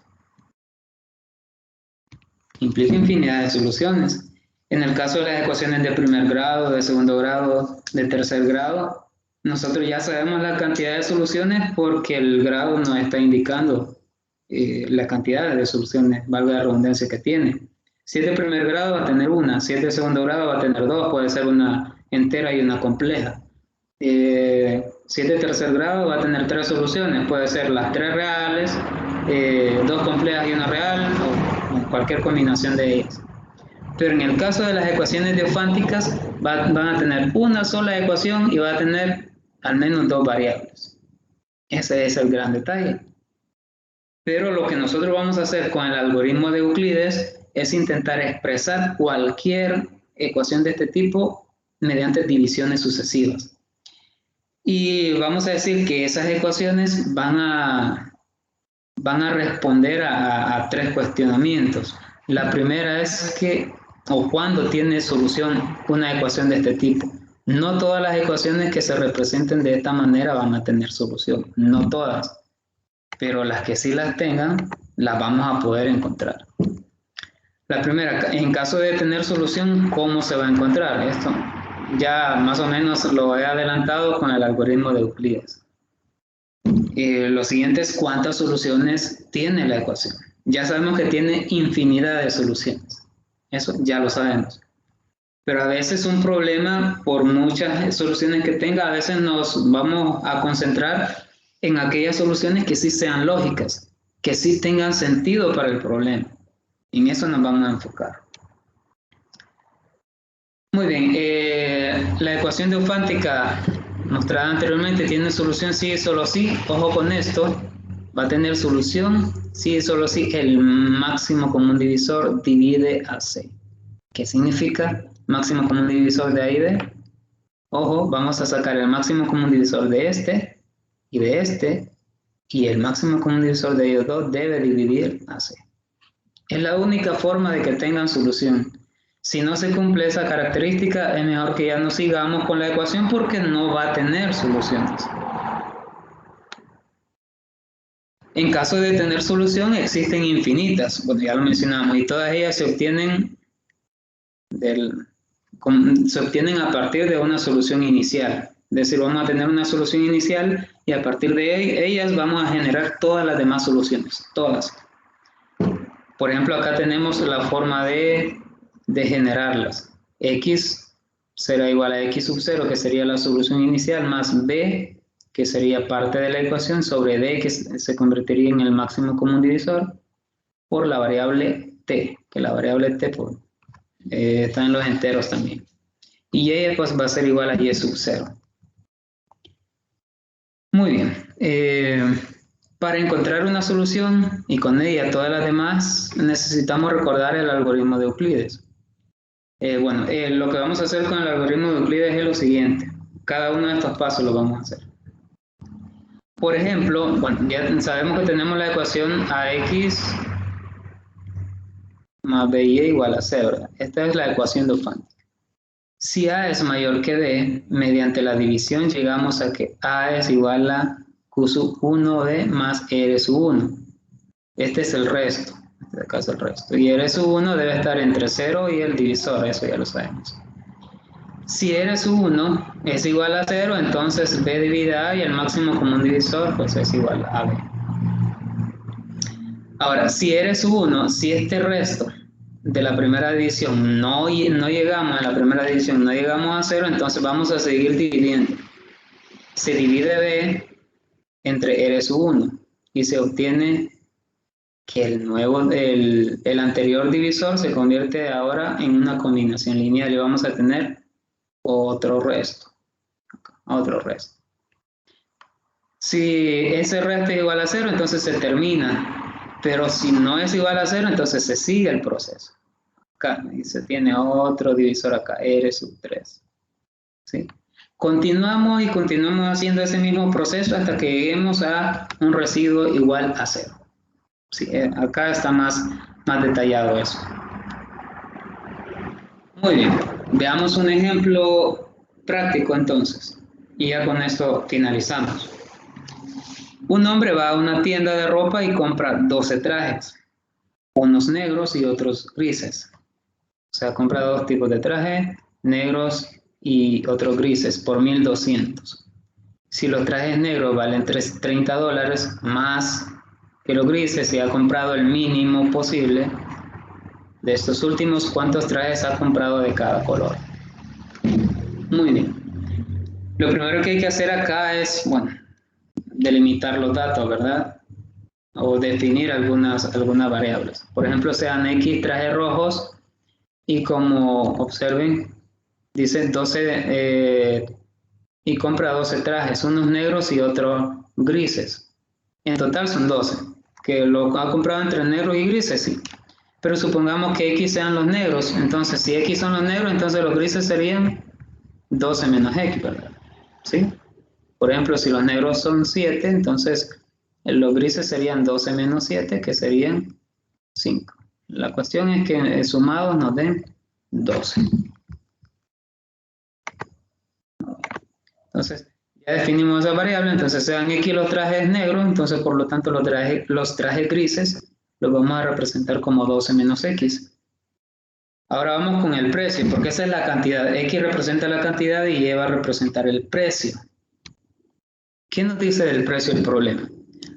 Implica infinidad de soluciones. En el caso de las ecuaciones de primer grado, de segundo grado, de tercer grado, nosotros ya sabemos la cantidad de soluciones porque el grado nos está indicando la cantidad de soluciones, valga la redundancia, que tiene. Si es de primer grado va a tener una, si es de segundo grado va a tener dos, puede ser una entera y una compleja. Si es de tercer grado va a tener tres soluciones, puede ser las tres reales, dos complejas y una real, o cualquier combinación de ellas. Pero en el caso de las ecuaciones diofánticas van a tener una sola ecuación y va a tener al menos dos variables. Ese es el gran detalle. Pero lo que nosotros vamos a hacer con el algoritmo de Euclides es intentar expresar cualquier ecuación de este tipo mediante divisiones sucesivas. Y vamos a decir que esas ecuaciones van a responder a tres cuestionamientos. La primera es que, o cuándo tiene solución una ecuación de este tipo. No todas las ecuaciones que se representen de esta manera van a tener solución, no todas, pero las que sí las tengan, las vamos a poder encontrar. La primera, en caso de tener solución, ¿cómo se va a encontrar esto? Ya más o menos lo he adelantado con el algoritmo de Euclides. Lo siguiente es cuántas soluciones tiene la ecuación. Ya sabemos que tiene infinidad de soluciones. Eso ya lo sabemos. Pero a veces un problema, por muchas soluciones que tenga, a veces nos vamos a concentrar en aquellas soluciones que sí sean lógicas, que sí tengan sentido para el problema. En eso nos vamos a enfocar. Muy bien, la ecuación diofántica mostrada anteriormente tiene solución sí y solo sí. Ojo con esto, va a tener solución sí y solo sí. El máximo común divisor divide a C. ¿Qué significa máximo común divisor de A y D? Ojo, vamos a sacar el máximo común divisor de este, y el máximo común divisor de ellos dos debe dividir a C. Es la única forma de que tengan solución. Si no se cumple esa característica, es mejor que ya no sigamos con la ecuación porque no va a tener soluciones. En caso de tener solución, existen infinitas, bueno, ya lo mencionamos, y todas ellas se obtienen a partir de una solución inicial. Es decir, vamos a tener una solución inicial y a partir de ellas vamos a generar todas las demás soluciones, todas. Por ejemplo, acá tenemos la forma de generarlas. X será igual a X sub 0, que sería la solución inicial, más B, que sería parte de la ecuación, sobre D, que se convertiría en el máximo común divisor, por la variable T, que la variable T está en los enteros también. Y Y pues va a ser igual a Y sub 0. Muy bien. Para encontrar una solución y con ella todas las demás, necesitamos recordar el algoritmo de Euclides. Lo que vamos a hacer con el algoritmo de Euclides es lo siguiente. Cada uno de estos pasos lo vamos a hacer. Por ejemplo, ya sabemos que tenemos la ecuación AX más BY igual a C, ¿verdad? Esta es la ecuación diofántica. Si A es mayor que B, mediante la división llegamos a que A es igual a Q sub 1B más R sub 1. Este es el resto, en este caso el resto. Y R sub 1 debe estar entre 0 y el divisor, eso ya lo sabemos. Si R sub 1 es igual a 0, entonces B divide A y el máximo común divisor pues es igual a B. Ahora, si R sub 1, si este resto de la primera división no llegamos a la primera división, no llegamos a 0, entonces vamos a seguir dividiendo. Se divide B entre R sub 1 y se obtiene que el anterior divisor se convierte ahora en una combinación lineal y vamos a tener otro resto. Si ese resto es igual a 0, entonces se termina. Pero si no es igual a 0, entonces se sigue el proceso. Acá, y se tiene otro divisor acá, R sub 3. ¿Sí? Continuamos y continuamos haciendo ese mismo proceso hasta que lleguemos a un residuo igual a 0. Sí, acá está más detallado eso. Muy bien, veamos un ejemplo práctico entonces. Y ya con esto finalizamos. Un hombre va a una tienda de ropa y compra 12 trajes, unos negros y otros grises. O sea, compra dos tipos de trajes, negros y otros grises, por $1,200. Si los trajes negros valen $30 más que los grises y ha comprado el mínimo posible, de estos últimos, ¿cuántos trajes ha comprado de cada color? Muy bien. Lo primero que hay que hacer acá es, bueno, delimitar los datos, ¿verdad? O definir algunas variables. Por ejemplo, sean X trajes rojos y como observen, dice 12 y compra 12 trajes, unos negros y otros grises. En total son 12, que lo ha comprado entre negros y grises, sí. Pero supongamos que X sean los negros, entonces si X son los negros, entonces los grises serían 12 menos X, ¿verdad? ¿Sí? Por ejemplo, si los negros son 7, entonces los grises serían 12 menos 7, que serían 5. La cuestión es que sumados nos den 12. Entonces, ya definimos esa variable, entonces sean X los trajes negros, entonces por lo tanto los trajes grises los vamos a representar como 12 menos X. Ahora vamos con el precio, porque esa es la cantidad. X representa la cantidad y Y va a representar el precio. ¿Qué nos dice del precio el problema?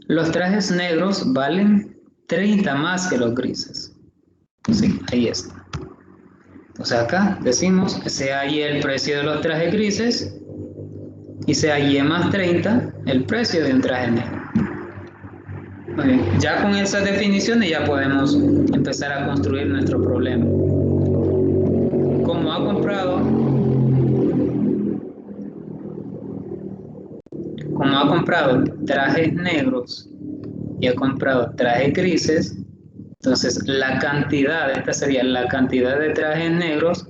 Los trajes negros valen 30 más que los grises. Sí, ahí está. Entonces acá decimos que sea Y el precio de los trajes grises y sea Y más 30 el precio de un traje negro. Muy bien. Ya con esas definiciones ya podemos empezar a construir nuestro problema. Como ha comprado trajes negros y ha comprado trajes grises, entonces la cantidad, esta sería la cantidad de trajes negros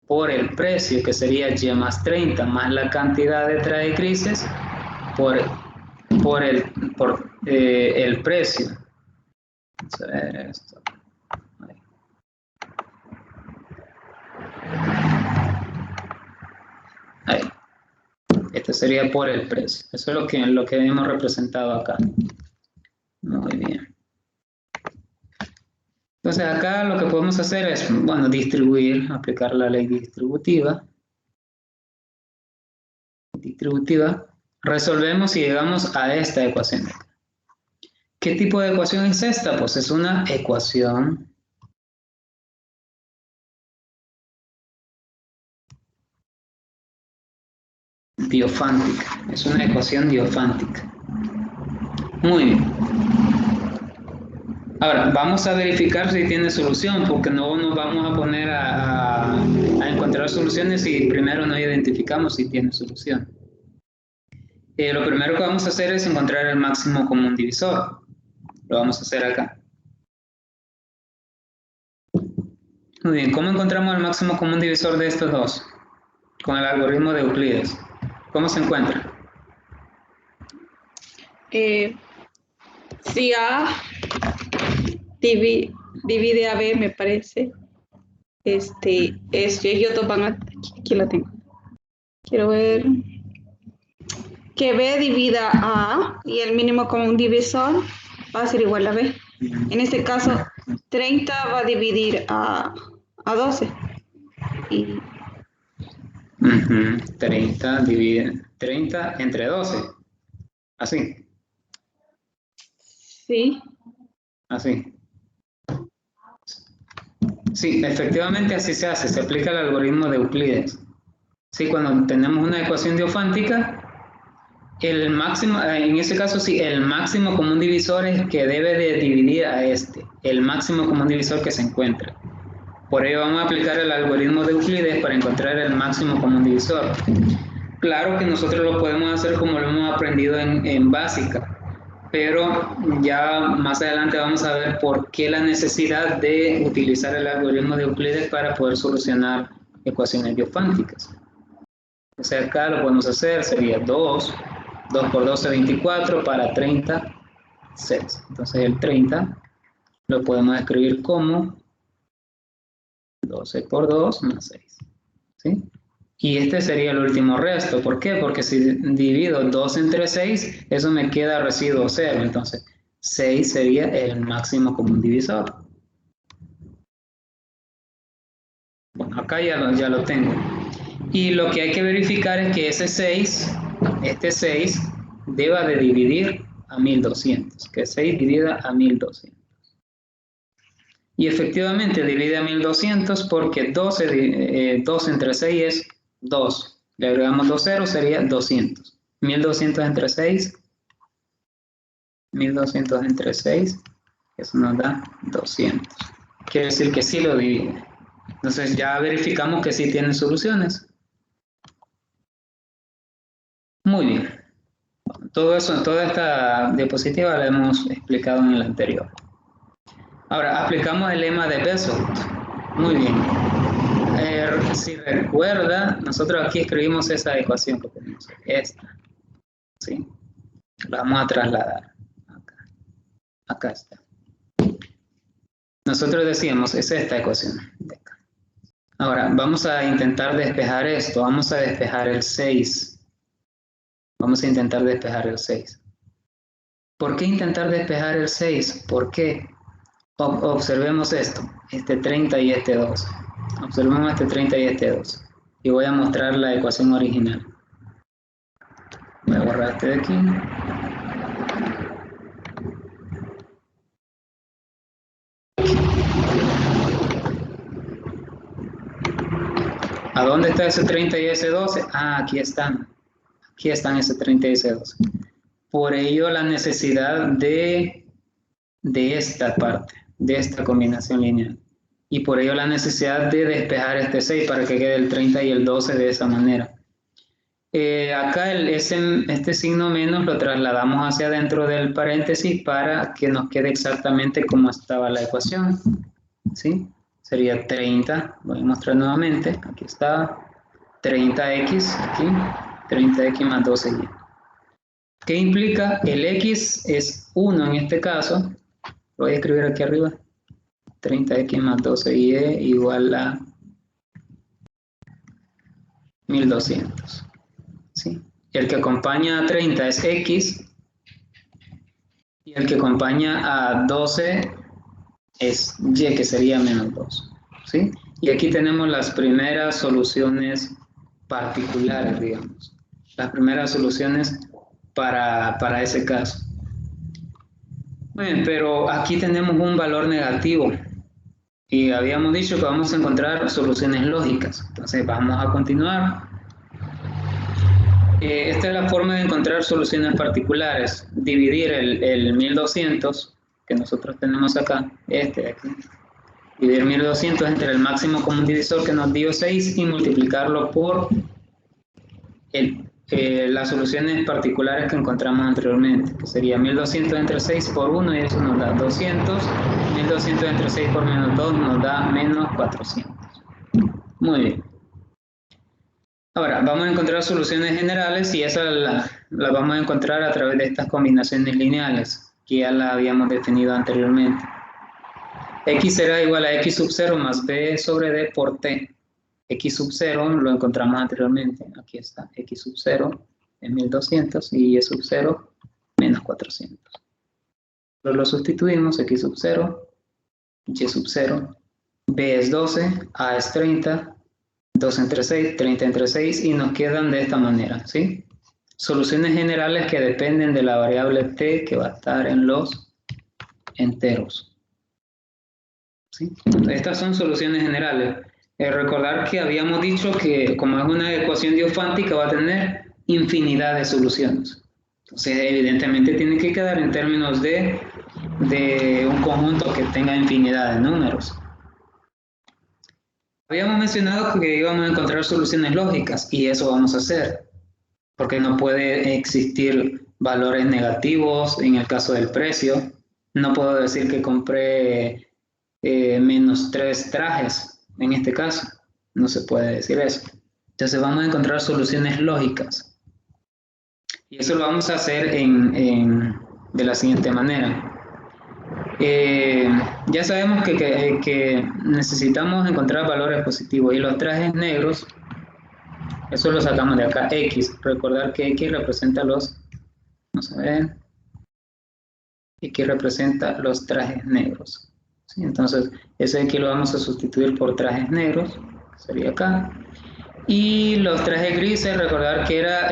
por el precio, que sería Y más 30, más la cantidad de trajes grises por el precio. Vamos a ver esto. Ahí. Esto sería por el precio. Eso es lo que hemos representado acá. Muy bien. Entonces acá lo que podemos hacer es, bueno, distribuir, aplicar la ley distributiva. Resolvemos y llegamos a esta ecuación. ¿Qué tipo de ecuación es esta? Pues es una ecuación diofántica. Es una ecuación diofántica. Muy bien. Ahora, vamos a verificar si tiene solución, porque no nos vamos a poner a encontrar soluciones si primero no identificamos si tiene solución. Lo primero que vamos a hacer es encontrar el máximo común divisor. Lo vamos a hacer acá. Muy bien, ¿cómo encontramos el máximo común divisor de estos dos? Con el algoritmo de Euclides. ¿Cómo se encuentra? Si A divide a B, me parece, ellos dos van a Aquí lo tengo. Quiero ver que B divida a A y el mínimo común divisor va a ser igual a B. En este caso, 30 va a dividir a 12. Y 30 divide 30 entre 12. Así. sí, Así. Sí, efectivamente así se hace. Se aplica el algoritmo de Euclides. Sí, cuando tenemos una ecuación diofántica, el máximo, en ese caso sí, el máximo común divisor es que debe de dividir a este, el máximo común divisor que se encuentra. Por ello vamos a aplicar el algoritmo de Euclides para encontrar el máximo común divisor. Claro que nosotros lo podemos hacer como lo hemos aprendido en básica, pero ya más adelante vamos a ver por qué la necesidad de utilizar el algoritmo de Euclides para poder solucionar ecuaciones diofánticas. O sea, acá lo podemos hacer, sería 2 por 12, 24, para 30, 6. Entonces el 30 lo podemos escribir como 12 por 2 más 6. ¿Sí? Y este sería el último resto. ¿Por qué? Porque si divido 2 entre 6, eso me queda residuo 0. Entonces 6 sería el máximo común divisor. Bueno, acá ya lo tengo. Y lo que hay que verificar es que ese 6, este 6, deba de dividir a 1200. Que 6 divida a 1200. Y efectivamente divide a 1200 porque 2 entre 6 es 2. Le agregamos 2 ceros, sería 200. 1200 entre 6. 1200 entre 6. Eso nos da 200. Quiere decir que sí lo divide. Entonces ya verificamos que sí tiene soluciones. Muy bien. Todo eso, toda esta diapositiva la hemos explicado en el anterior. Ahora, aplicamos el lema de Bezold. Muy bien. Si recuerda, nosotros aquí escribimos esa ecuación que tenemos. Esta. ¿Sí? La vamos a trasladar. Acá. Acá está. Nosotros decíamos, es esta ecuación. De acá. Ahora, vamos a intentar despejar esto. Vamos a despejar el 6. Vamos a intentar despejar el 6. ¿Por qué intentar despejar el 6? ¿Por qué? Observemos esto, este 30 y este 12. Observemos este 30 y este 12. Y voy a mostrar la ecuación original. Voy a borrar este de aquí. ¿A dónde está ese 30 y ese 12? Ah, aquí están. Aquí están ese 30 y ese 12. Por ello la necesidad de esta parte, de esta combinación lineal. Y por ello la necesidad de despejar este 6 para que quede el 30 y el 12 de esa manera. Acá este signo menos lo trasladamos hacia adentro del paréntesis para que nos quede exactamente como estaba la ecuación. ¿Sí? Sería 30, voy a mostrar nuevamente, aquí está, 30x, aquí, 30x más 12y. ¿Qué implica? El x es 1 en este caso, lo voy a escribir aquí arriba, 30x más 12y igual a 1200. ¿Sí? El que acompaña a 30 es x, y el que acompaña a 12 es y, que sería menos 2. ¿Sí? Y aquí tenemos las primeras soluciones particulares, digamos. Las primeras soluciones para ese caso. Bien, pero aquí tenemos un valor negativo. Y habíamos dicho que vamos a encontrar soluciones lógicas. Entonces vamos a continuar. Esta es la forma de encontrar soluciones particulares. Dividir el 1200 que nosotros tenemos acá, este de aquí. Dividir 1200 entre el máximo común divisor que nos dio 6 y multiplicarlo por las soluciones particulares que encontramos anteriormente, que sería 1200 entre 6 por 1 y eso nos da 200. 1200 entre 6 por menos 2 nos da menos 400. Muy bien. Ahora, vamos a encontrar soluciones generales y esas las vamos a encontrar a través de estas combinaciones lineales, que ya las habíamos definido anteriormente. X será igual a x sub 0 más b sobre d por t. X sub 0 lo encontramos anteriormente. Aquí está, X sub 0 es 1200 y Y sub 0 menos 400. Pero lo sustituimos, X sub 0, Y sub 0, B es 12, A es 30, 2 entre 6, 30 entre 6 y nos quedan de esta manera, ¿sí? Soluciones generales que dependen de la variable t que va a estar en los enteros. ¿Sí? Estas son soluciones generales. Recordar que habíamos dicho que como es una ecuación diofántica va a tener infinidad de soluciones. Entonces evidentemente tiene que quedar en términos de un conjunto que tenga infinidad de números. Habíamos mencionado que íbamos a encontrar soluciones lógicas y eso vamos a hacer, porque no puede existir valores negativos en el caso del precio. No puedo decir que compré menos 3 trajes, en este caso. No se puede decir eso. Entonces vamos a encontrar soluciones lógicas. Y eso lo vamos a hacer de la siguiente manera. Ya sabemos que necesitamos encontrar valores positivos y los trajes negros, eso lo sacamos de acá, X. Recordar que X representa vamos a ver, X representa los trajes negros. ¿Sí? Entonces, ese X lo vamos a sustituir por trajes negros, que sería acá. Y los trajes grises, recordar que era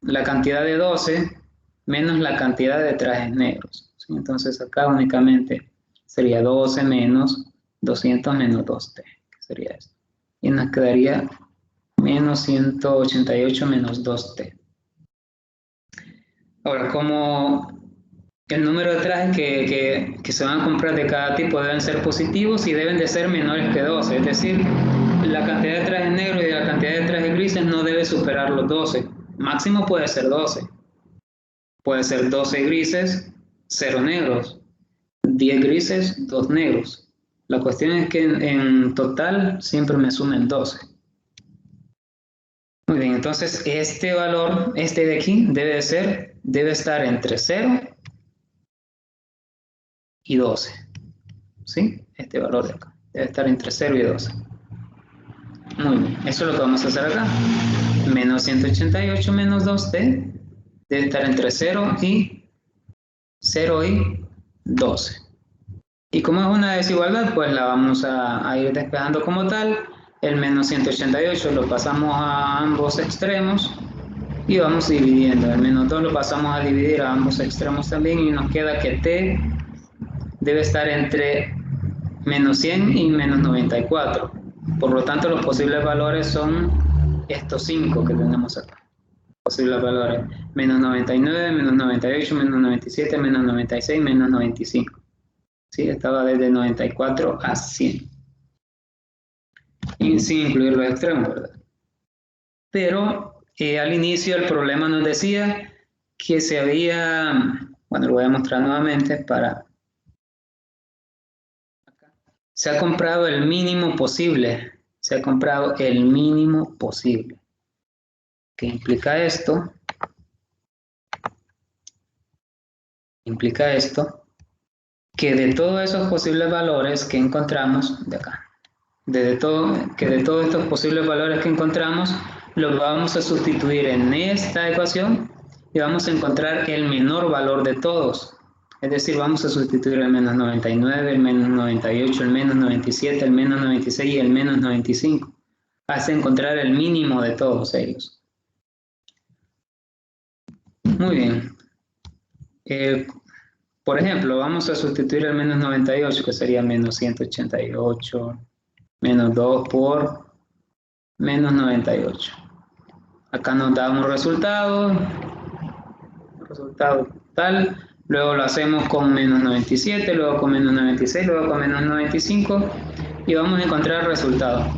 la cantidad de 12 menos la cantidad de trajes negros. ¿Sí? Entonces, acá únicamente sería 12 menos 200 menos 2t, que sería esto. Y nos quedaría menos 188 menos 2t. Ahora, como el número de trajes que se van a comprar de cada tipo deben ser positivos y deben de ser menores que 12, es decir, la cantidad de trajes negros y la cantidad de trajes grises no debe superar los 12. Máximo puede ser 12. Puede ser 12 grises, 0 negros, 10 grises, 2 negros. La cuestión es que en total siempre me sumen 12. Muy bien, entonces este valor, este de aquí, debe estar entre 0 y 12. ¿Sí? Este valor de acá debe estar entre 0 y 12. Muy bien, eso es lo que vamos a hacer acá. Menos 188 menos 2t debe estar entre 0 y 12. Y como es una desigualdad, pues la vamos a ir despejando como tal. El menos 188 lo pasamos a ambos extremos y vamos dividiendo. El menos 2 lo pasamos a dividir a ambos extremos también y nos queda que t debe estar entre menos 100 y menos 94. Por lo tanto, los posibles valores son estos 5 que tenemos acá. Posibles valores: menos 99, menos 98, menos 97, menos 96, menos 95. ¿Sí? Estaba desde 94 a 100. Y sin incluir los extremos, ¿verdad? Pero al inicio el problema nos decía que se había, bueno, lo voy a mostrar nuevamente se ha comprado el mínimo posible. Se ha comprado el mínimo posible. ¿Qué implica esto? Implica esto que de todos esos posibles valores que encontramos de acá, de todos estos posibles valores que encontramos, los vamos a sustituir en esta ecuación y vamos a encontrar el menor valor de todos. Es decir, vamos a sustituir el menos 99, el menos 98, el menos 97, el menos 96 y el menos 95, hasta encontrar el mínimo de todos ellos. Muy bien. Por ejemplo, vamos a sustituir el menos 98, que sería menos 188, menos 2 por menos 98. Acá nos da un resultado tal, luego lo hacemos con menos 97, luego con menos 96, luego con menos 95, y vamos a encontrar el resultado.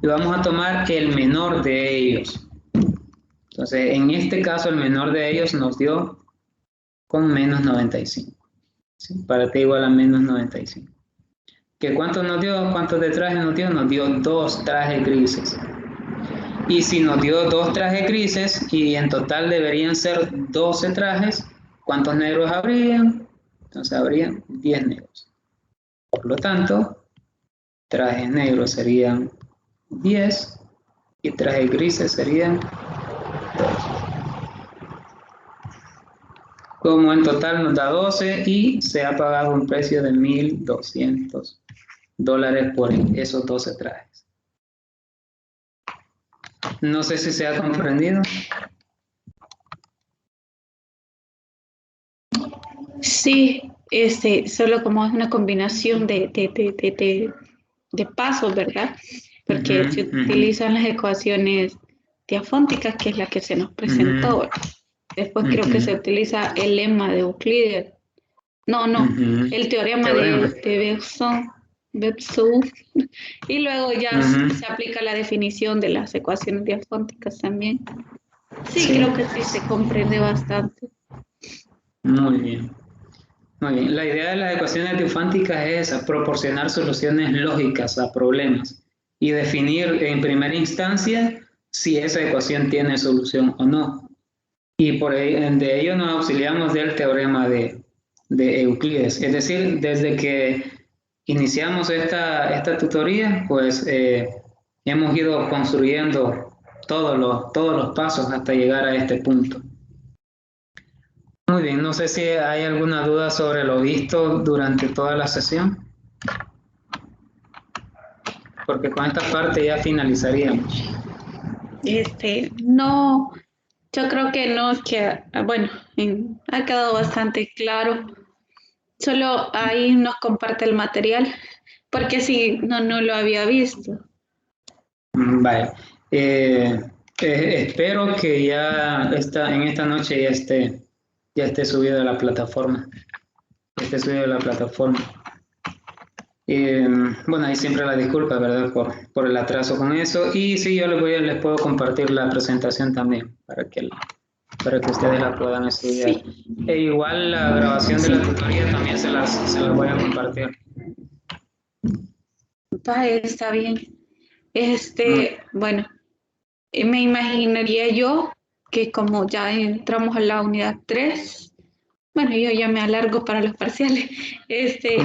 Y vamos a tomar el menor de ellos. Entonces, en este caso, el menor de ellos nos dio con menos 95. ¿Sí? Para t igual a menos 95. ¿Que cuánto nos dio? ¿Cuántos de trajes nos dio? Nos dio 2 trajes grises. Y si nos dio 2 trajes grises y en total deberían ser 12 trajes, ¿cuántos negros habrían? Entonces habrían 10 negros. Por lo tanto, trajes negros serían 10 y trajes grises serían 2. Como en total nos da 12 y se ha pagado un precio de $1,200 por esos 12 trajes. No sé si se ha comprendido. Sí, solo como es una combinación de pasos, ¿verdad? Porque se utilizan las ecuaciones diafónticas, que es la que se nos presentó, ¿verdad? Después creo que se utiliza el lema de Euclides. No, el teorema de Bezout. Y luego ya se aplica la definición de las ecuaciones diafónticas también. Sí, creo que sí se comprende bastante. Muy bien. Muy bien. La idea de las ecuaciones diafónticas es esa, proporcionar soluciones lógicas a problemas y definir en primera instancia si esa ecuación tiene solución o no. Y de ello nos auxiliamos del teorema de Euclides. Es decir, desde que iniciamos esta tutoría, pues hemos ido construyendo todos los pasos hasta llegar a este punto. Muy bien, no sé si hay alguna duda sobre lo visto durante toda la sesión, porque con esta parte ya finalizaríamos. No, yo creo que no, que, bueno, ha quedado bastante claro. Solo ahí nos comparte el material, porque sí, no lo había visto. Vale. Espero que ya en esta noche ya esté subido a la plataforma. Bueno, ahí siempre la disculpa, ¿verdad? Por el atraso con eso. Y sí, yo les puedo compartir la presentación también para que ustedes la puedan estudiar. Sí. E igual la grabación de la tutoría también se las voy a compartir. Está bien. Bueno, me imaginaría yo que como ya entramos a la unidad 3, bueno, yo ya me alargo para los parciales,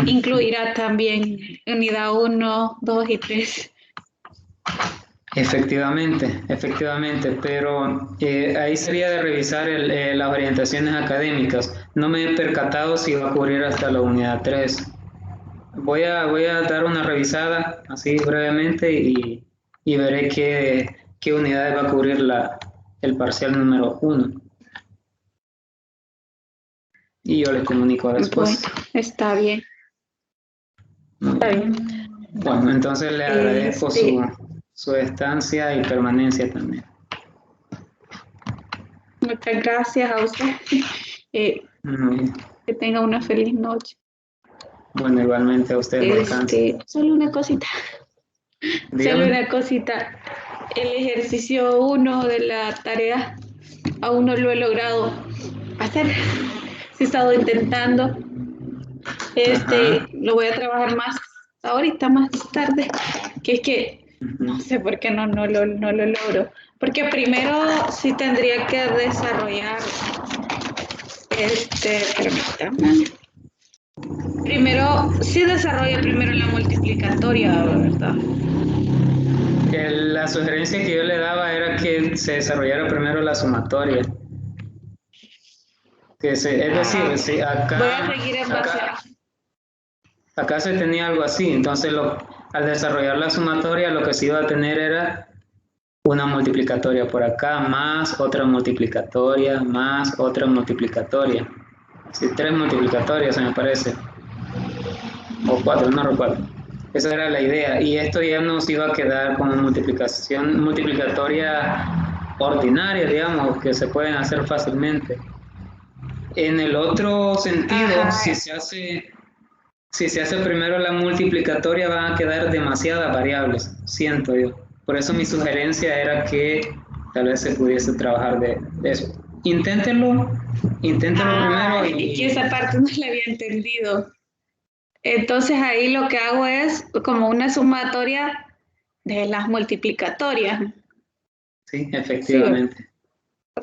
incluirá también unidad 1, 2 y 3. Efectivamente, pero ahí sería de revisar las orientaciones académicas. No me he percatado si va a cubrir hasta la unidad 3. Voy a dar una revisada así brevemente y veré qué unidades va a cubrir el parcial número 1. Y yo les comunico después. Bueno, está bien. Está bien. Bueno, entonces le agradezco su estancia y permanencia también. Muchas gracias a usted. Que tenga una feliz noche. Bueno, igualmente a usted. Solo una cosita. Dígame. Solo una cosita. El ejercicio 1 de la tarea aún no lo he logrado hacer. Sí he estado intentando. Lo voy a trabajar más ahorita, más tarde. Que es que no sé por qué no lo logro. Porque primero sí tendría que desarrollar permítame. Primero, sí desarrolla primero la multiplicatoria, ¿verdad? La sugerencia que yo le daba era que se desarrollara primero la sumatoria. Es decir, si voy a seguir en base. Acá se tenía algo así, entonces al desarrollar la sumatoria lo que se iba a tener era una multiplicatoria por acá, más otra multiplicatoria, más otra multiplicatoria. Sí, 3 multiplicatorias me parece. O 4, no recuerdo. Esa era la idea. Y esto ya nos iba a quedar como multiplicatoria ordinaria, digamos, que se pueden hacer fácilmente. En el otro sentido, si se hace primero la multiplicatoria, van a quedar demasiadas variables, siento yo. Por eso mi sugerencia era que tal vez se pudiese trabajar de eso. Inténtenlo primero. Y que esa parte no la había entendido. Entonces ahí lo que hago es como una sumatoria de las multiplicatorias. Sí, efectivamente.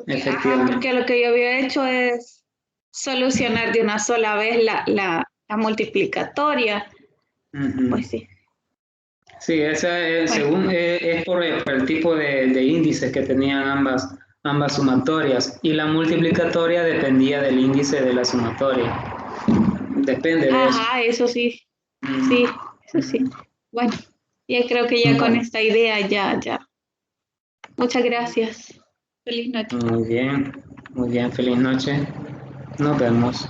Sí, porque lo que yo había hecho es solucionar de una sola vez la multiplicatoria. Pues sí. Sí, esa es, Bueno, según es por el tipo de índices que tenían ambas sumatorias y la multiplicatoria dependía del índice de la sumatoria. Depende de eso. ajá, eso sí, Mm, sí, eso sí. Bueno, ya creo que ya con Bueno, esta idea ya. Muchas gracias. Feliz noche. muy bien, feliz noche. Nos vemos.